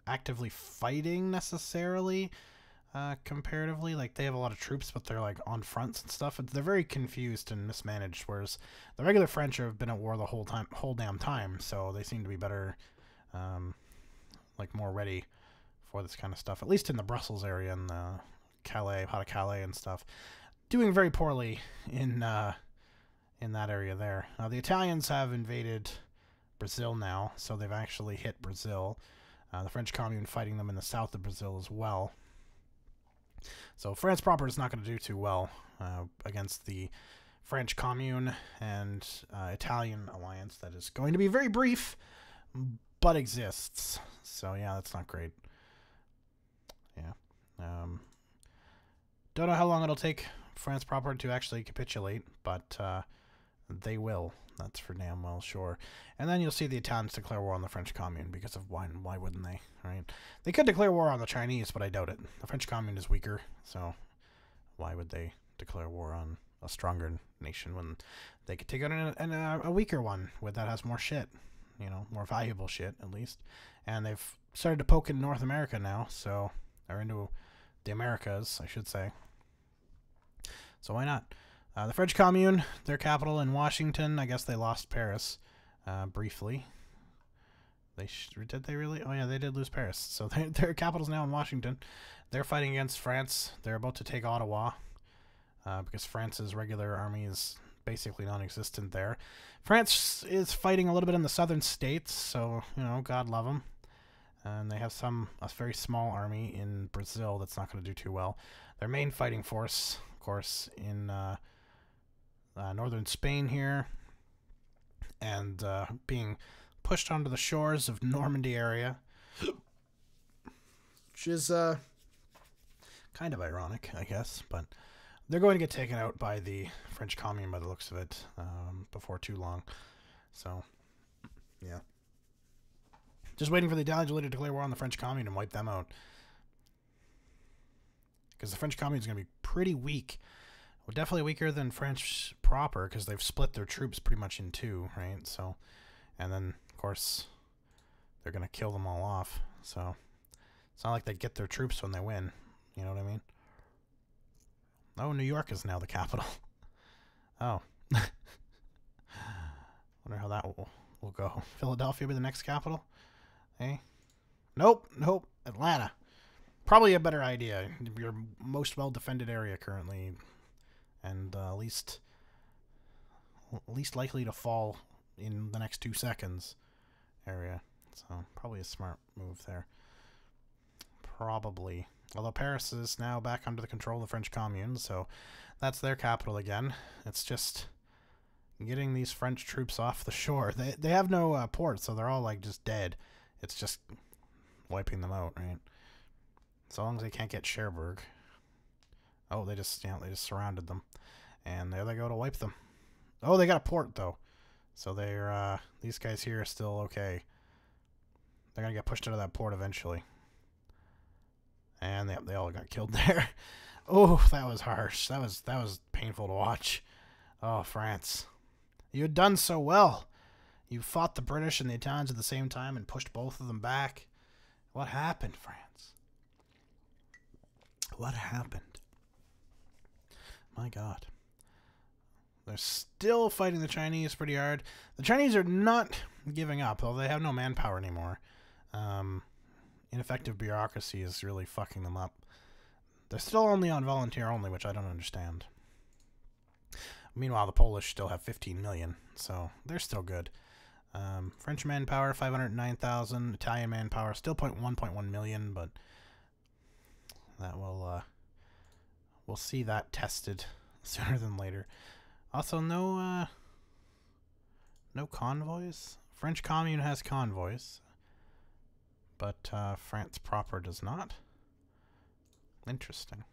A: actively fighting necessarily, comparatively. Like, they have a lot of troops, but they're like on fronts and stuff. They're very confused and mismanaged, whereas the regular French have been at war the whole damn time, so they seem to be better, like more ready for this kind of stuff, at least in the Brussels area and the Calais, Pas-de-Calais and stuff. Doing very poorly in that area there. The Italians have invaded Brazil now, so they've actually hit Brazil. The French Commune fighting them in the south of Brazil as well. So France proper is not going to do too well against the French Commune and Italian alliance that is going to be very brief, but exists. So yeah, that's not great. Yeah. Don't know how long it'll take France proper to actually capitulate, but they will. That's for damn well sure. And then you'll see the Italians declare war on the French Commune, because of why wouldn't they, right? They could declare war on the Chinese, but I doubt it. The French Commune is weaker, so why would they declare war on a stronger nation when they could take out a weaker one that has more shit, more valuable shit at least. And they've started to poke in North America now, so they're into the Americas, I should say. So why not? The French Commune, their capital in Washington. I guess they lost Paris briefly. Did they really? Oh yeah, they did lose Paris. So their capital's now in Washington. They're fighting against France. They're about to take Ottawa because France's regular army is basically non-existent there. France is fighting a little bit in the southern states, so God love them. And they have a very small army in Brazil that's not going to do too well. Their main fighting force, of course, in northern Spain here, and being pushed onto the shores of Normandy area, which is kind of ironic, I guess, but they're going to get taken out by the French Commune by the looks of it before too long. So, yeah. Just waiting for the Italians to declare war on the French Commune and wipe them out. Because the French Commune is going to be pretty weak. Well, definitely weaker than French proper, because they've split their troops pretty much in two, right? So, and then, of course, they're going to kill them all off. So, it's not like they get their troops when they win. You know what I mean? Oh, New York is now the capital. Oh. Wonder how that will go. Philadelphia be the next capital? Hey? Nope. Atlanta. Probably a better idea. Your most well-defended area currently. And least likely to fall in the next 2 seconds area. So probably a smart move there. Probably. Although Paris is now back under the control of the French Commune, so that's their capital again. It's just getting these French troops off the shore. They have no port, so they're all like just dead. It's just wiping them out, right? So long as they can't get Cherbourg. Oh, they just surrounded them. And there they go to wipe them. Oh, they got a port, though. So they're these guys here are still okay. They're gonna get pushed out of that port eventually. And they all got killed there. Oh, that was harsh. That was painful to watch. Oh, France. You had done so well. You fought the British and the Italians at the same time and pushed both of them back. What happened, France? What happened? My God. They're still fighting the Chinese pretty hard. The Chinese are not giving up, although they have no manpower anymore. Ineffective bureaucracy is really fucking them up. They're still only on volunteer only, which I don't understand. Meanwhile, the Polish still have 15 million, so they're still good. French manpower, 509,000. Italian manpower, still 1.1 million, but that will, we'll see that tested sooner than later. Also, no convoys. French Commune has convoys, but France proper does not. Interesting.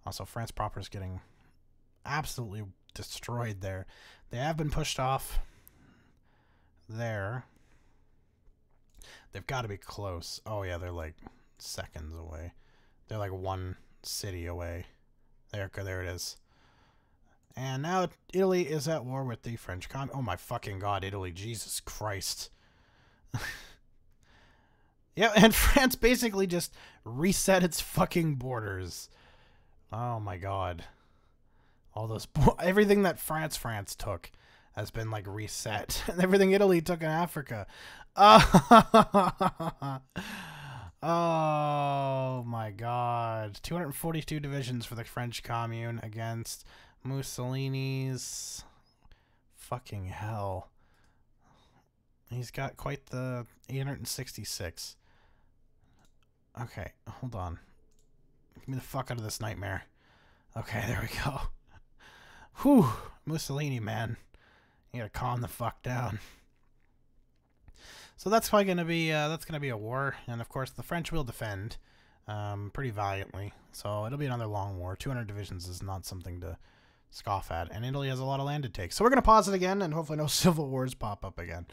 A: Also, France proper is getting absolutely destroyed there. They have been pushed off there. They've got to be close. Oh yeah, they're like seconds away. They're like one city away. There it is. And now Italy is at war with the French Commune. Oh my fucking God, Italy. Jesus Christ. Yeah, and France basically just reset its fucking borders. Oh my God. All those... everything that France took has been, like, reset. And everything Italy took in Africa. Oh my God. 242 divisions for the French Commune against Mussolini's... fucking hell. He's got quite the 866. Okay, hold on. Get me the fuck out of this nightmare. Okay, there we go. Whew, Mussolini, man. You gotta calm the fuck down. So that's probably gonna be a war, and of course the French will defend, pretty valiantly. So it'll be another long war. 200 divisions is not something to scoff at, and Italy has a lot of land to take. So we're gonna pause it again, and hopefully no civil wars pop up again.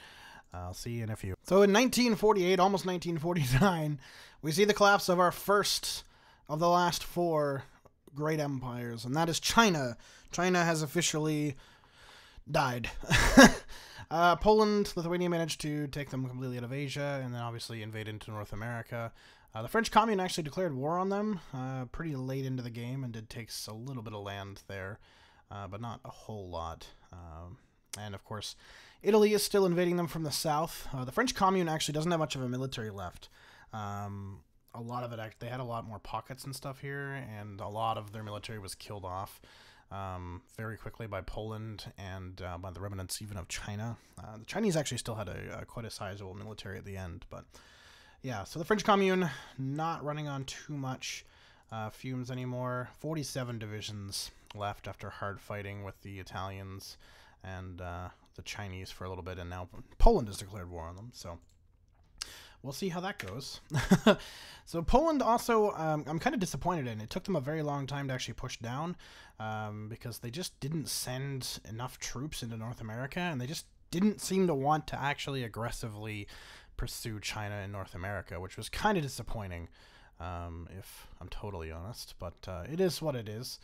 A: I'll see you in a few. So in 1948, almost 1949, we see the collapse of our first of the last four great empires, and that is China. China has officially died. Poland, Lithuania managed to take them completely out of Asia, and then obviously invade into North America. The French Commune actually declared war on them pretty late into the game, and did take a little bit of land there, but not a whole lot. And of course, Italy is still invading them from the south. The French Commune actually doesn't have much of a military left. A lot of it, they had a lot more pockets and stuff here, and a lot of their military was killed off very quickly by Poland and by the remnants even of China. The Chinese actually still had quite a sizable military at the end, but yeah, so the French Commune not running on too much fumes anymore. 47 divisions left after hard fighting with the Italians and the Chinese for a little bit, and now Poland has declared war on them, so we'll see how that goes. So Poland also, I'm kind of disappointed in. It took them a very long time to actually push down because they just didn't send enough troops into North America, and they just didn't seem to want to actually aggressively pursue China in North America, which was kind of disappointing, if I'm totally honest, but it is what it is.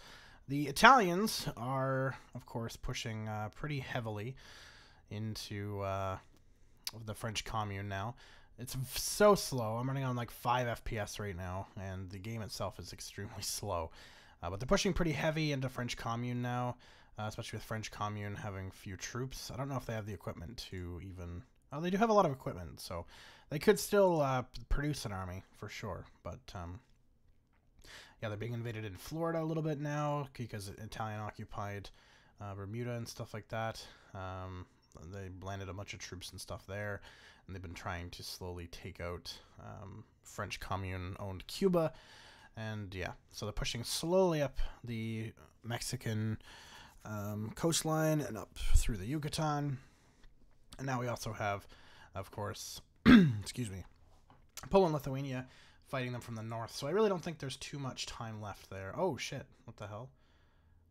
A: The Italians are, of course, pushing pretty heavily into the French Commune now. It's so slow. I'm running on like 5 FPS right now, and the game itself is extremely slow. But they're pushing pretty heavy into French Commune now, especially with French Commune having few troops. I don't know if they have the equipment to even... Oh, they do have a lot of equipment, so they could still produce an army, for sure. But, yeah, they're being invaded in Florida a little bit now, because Italian-occupied Bermuda and stuff like that. They landed a bunch of troops and stuff there, and they've been trying to slowly take out French Commune-owned Cuba. And, yeah, so they're pushing slowly up the Mexican coastline and up through the Yucatan. And now we also have, of course, excuse me, Poland-Lithuania fighting them from the north. So I really don't think there's too much time left there. Oh, shit. What the hell?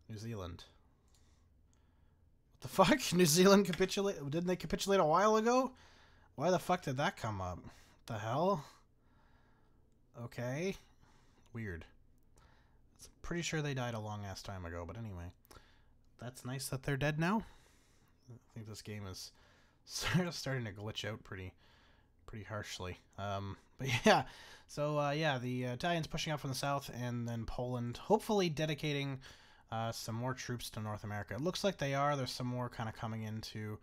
A: New Zealand. The fuck? New Zealand capitulate? Didn't they capitulate a while ago? Why the fuck did that come up? The hell? Okay. Weird. I'm pretty sure they died a long ass time ago, but anyway. That's nice that they're dead now. I think this game is starting to glitch out pretty harshly. But yeah, so yeah, the Italians pushing up from the south, and then Poland hopefully dedicating some more troops to North America. It looks like they are. There's some more kind of coming into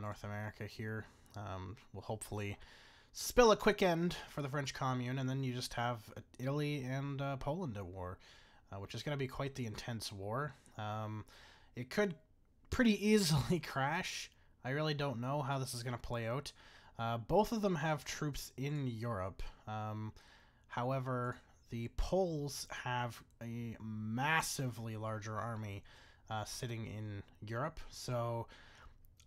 A: North America here. We'll hopefully spill a quick end for the French Commune, and then you just have Italy and Poland at war, which is going to be quite the intense war. It could pretty easily crash. I really don't know how this is going to play out. Both of them have troops in Europe. However, the Poles have a massively larger army sitting in Europe. So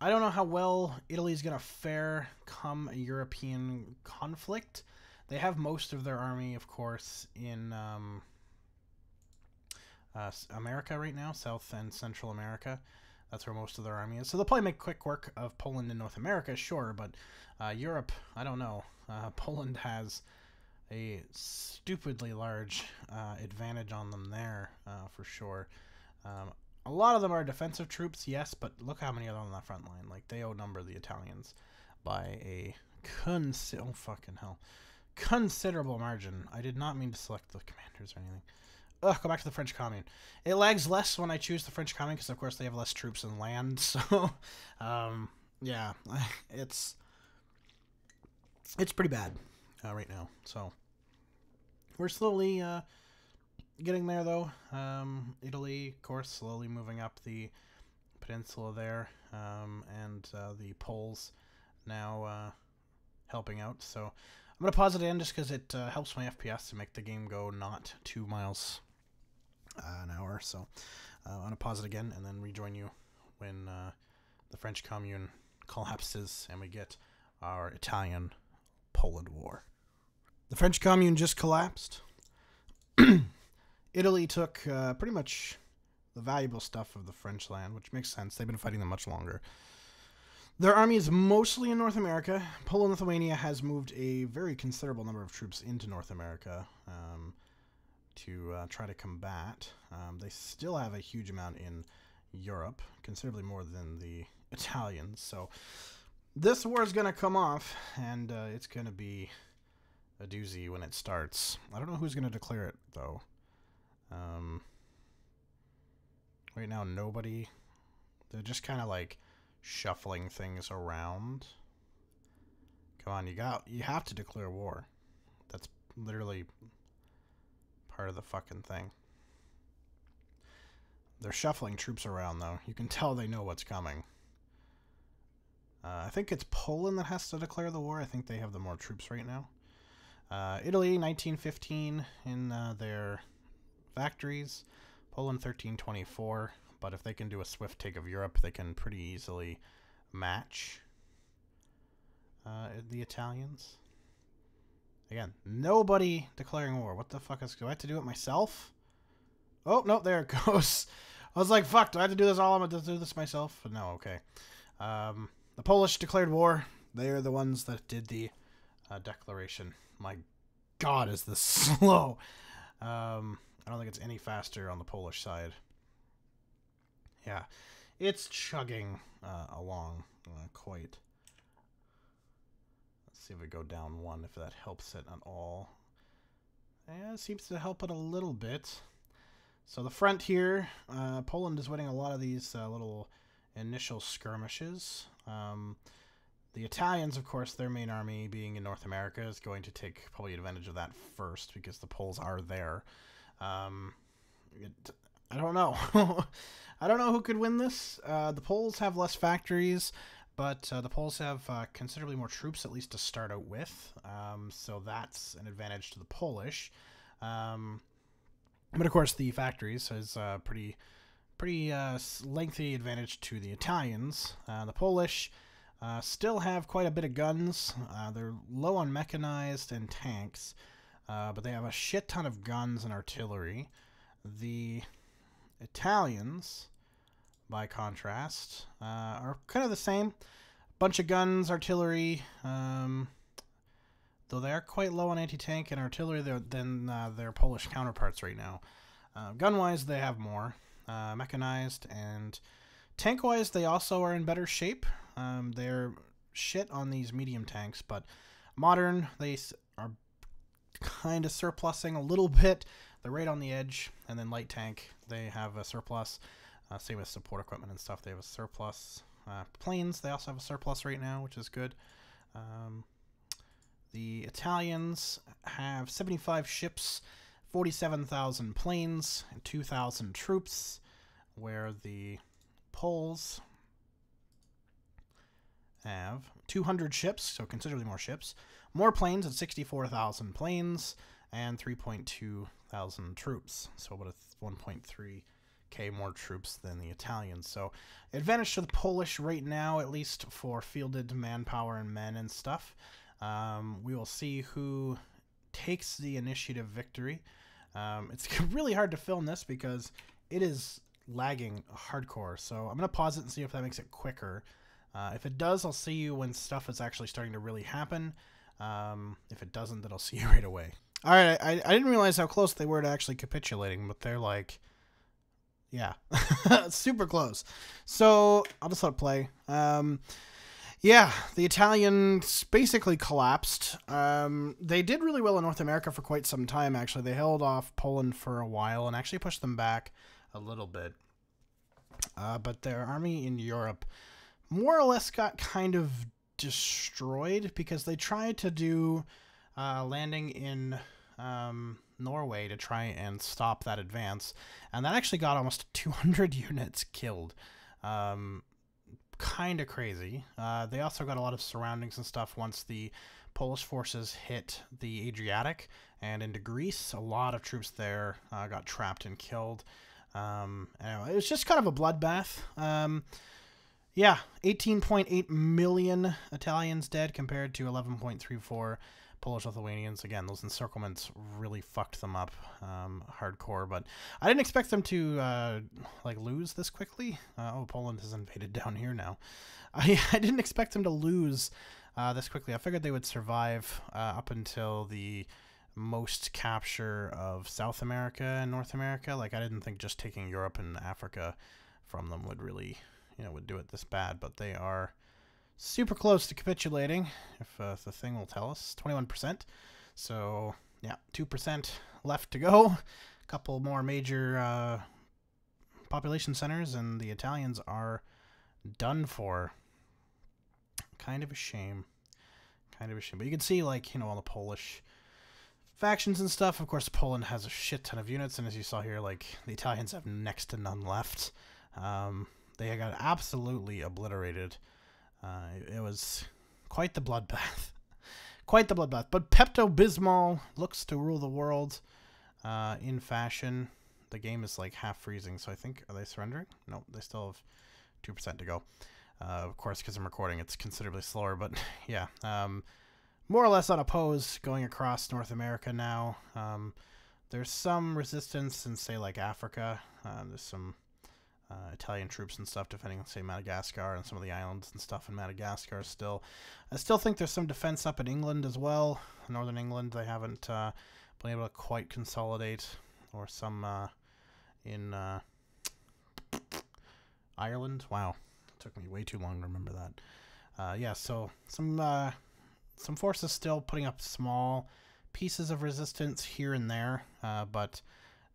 A: I don't know how well Italy's going to fare come a European conflict. They have most of their army, of course, in America right now, South and Central America. That's where most of their army is. So they'll probably make quick work of Poland and North America, sure, but Europe, I don't know. Poland has a stupidly large advantage on them there, for sure. A lot of them are defensive troops, yes, but look how many of them on that front line. Like, they outnumber the Italians by a considerable margin. I did not mean to select the commanders or anything. Ugh, go back to the French Commune. It lags less when I choose the French Commune because, of course, they have less troops and land. So, yeah, it's pretty bad right now. So, we're slowly getting there, though. Italy, of course, slowly moving up the peninsula there, and the Poles now helping out. So, I'm going to pause it in just because it helps my FPS to make the game go not 2 miles an hour. So I'm going to pause it again and then rejoin you when the French Commune collapses and we get our Italian-Poland war. The French Commune just collapsed. Italy took pretty much the valuable stuff of the French land, which makes sense. They've been fighting them much longer. Their army is mostly in North America. Poland-Lithuania has moved a very considerable number of troops into North America to try to combat. They still have a huge amount in Europe, considerably more than the Italians. So this war is going to come off, and it's going to be a doozy when it starts. I don't know who's going to declare it, though. Right now, nobody. They're just kind of like shuffling things around. Come on, you have to declare war. That's literally part of the fucking thing. They're shuffling troops around, though. You can tell they know what's coming. I think it's Poland that has to declare the war. I think they have the more troops right now. Italy, 1915 in their factories. Poland, 1324. But if they can do a swift take of Europe, they can pretty easily match the Italians. Again, nobody declaring war. What the fuck do I have to do it myself? Oh, no, there it goes. I was like, fuck, do I have to do this all? I'm going to do this myself? But no, okay. The Polish declared war. They are the ones that did the declaration. My God, is this slow. I don't think it's any faster on the Polish side. Yeah, it's chugging along quite. Let's see if we go down one, if that helps it at all. Yeah, it seems to help it a little bit. So the front here, Poland is winning a lot of these little initial skirmishes. The Italians, of course, their main army being in North America is going to take probably advantage of that first because the Poles are there. I don't know. I don't know who could win this. The Poles have less factories, but the Poles have considerably more troops, at least to start out with. So that's an advantage to the Polish. But of course, the factories is a pretty lengthy advantage to the Italians. The Polish still have quite a bit of guns. They're low on mechanized and tanks, but they have a shit ton of guns and artillery. The Italians by contrast, are kind of the same. Bunch of guns, artillery, though they are quite low on anti-tank and artillery than their Polish counterparts right now. Gun-wise, they have more. Mechanized and tank-wise, they also are in better shape. They're shit on these medium tanks, but modern, they are kind of surplusing a little bit. They're right on the edge. And then light tank, they have a surplus. Same with support equipment and stuff, they have a surplus. Planes, they also have a surplus right now, which is good. The Italians have 75 ships, 47,000 planes, and 2,000 troops, where the Poles have 200 ships, so considerably more ships, more planes at 64,000 planes, and 3.2 thousand troops, so about 1.3k more troops than the Italians. So advantage to the Polish right now, at least for fielded manpower and men and stuff. We will see who takes the initiative victory. It's really hard to film this because it is lagging hardcore, so I'm going to pause it and see if that makes it quicker. If it does, I'll see you when stuff is actually starting to really happen. If it doesn't, then I'll see you right away. Alright, I didn't realize how close they were to actually capitulating, but they're like, yeah, super close. So, I'll just let it play. Yeah, the Italians basically collapsed. They did really well in North America for quite some time, actually. They held off Poland for a while and actually pushed them back a little bit. But their army in Europe more or less got kind of destroyed because they tried to do landing in Norway to try and stop that advance, and that actually got almost 200 units killed. Kind of crazy. They also got a lot of surroundings and stuff once the Polish forces hit the Adriatic and into Greece. A lot of troops there got trapped and killed. Anyway, it was just kind of a bloodbath. Yeah, 18.8 million Italians dead compared to 11.34 Polish-Lithuanians. Again, those encirclements really fucked them up hardcore, but I didn't expect them to like lose this quickly. Oh, Poland has invaded down here now. I didn't expect them to lose this quickly. I figured they would survive up until the most capture of South America and North America. Like, I didn't think just taking Europe and Africa from them would really, would do it this bad, but they are super close to capitulating, if the thing will tell us. 21%. So, yeah, 2% left to go. A couple more major population centers, and the Italians are done for. Kind of a shame. Kind of a shame. But you can see, like, all the Polish factions and stuff. Of course, Poland has a shit ton of units, and as you saw here, like, the Italians have next to none left. They got absolutely obliterated. It was quite the bloodbath. Quite the bloodbath. But Pepto-Bismol looks to rule the world in fashion. The game is like half freezing, so I think, are they surrendering? No, they still have 2% to go. Of course, because I'm recording, it's considerably slower, but yeah. More or less unopposed going across North America now. There's some resistance in, say, like Africa. There's some Italian troops and stuff defending, say, Madagascar and some of the islands and stuff in Madagascar still. I still think there's some defense up in England as well. Northern England, they haven't been able to quite consolidate. Or some in Ireland. Wow. It took me way too long to remember that. Yeah, so some forces still putting up small pieces of resistance here and there, but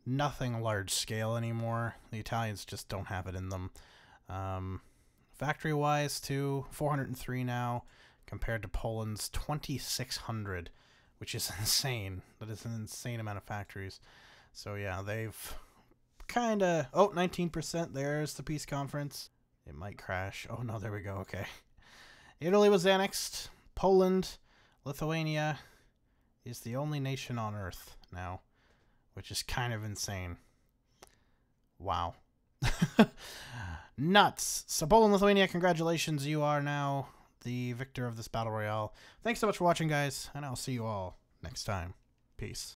A: nothing large scale anymore. The Italians just don't have it in them. Factory-wise, too, 403 now, compared to Poland's 2,600, which is insane. That is an insane amount of factories. So, yeah, they've kind of... Oh, 19%. There's the peace conference. It might crash. Oh, no, there we go. Okay. Italy was annexed. Poland, Lithuania is the only nation on Earth now, which is kind of insane. Wow. Nuts. So Poland, Lithuania, congratulations. You are now the victor of this Battle Royale. Thanks so much for watching, guys, and I'll see you all next time. Peace.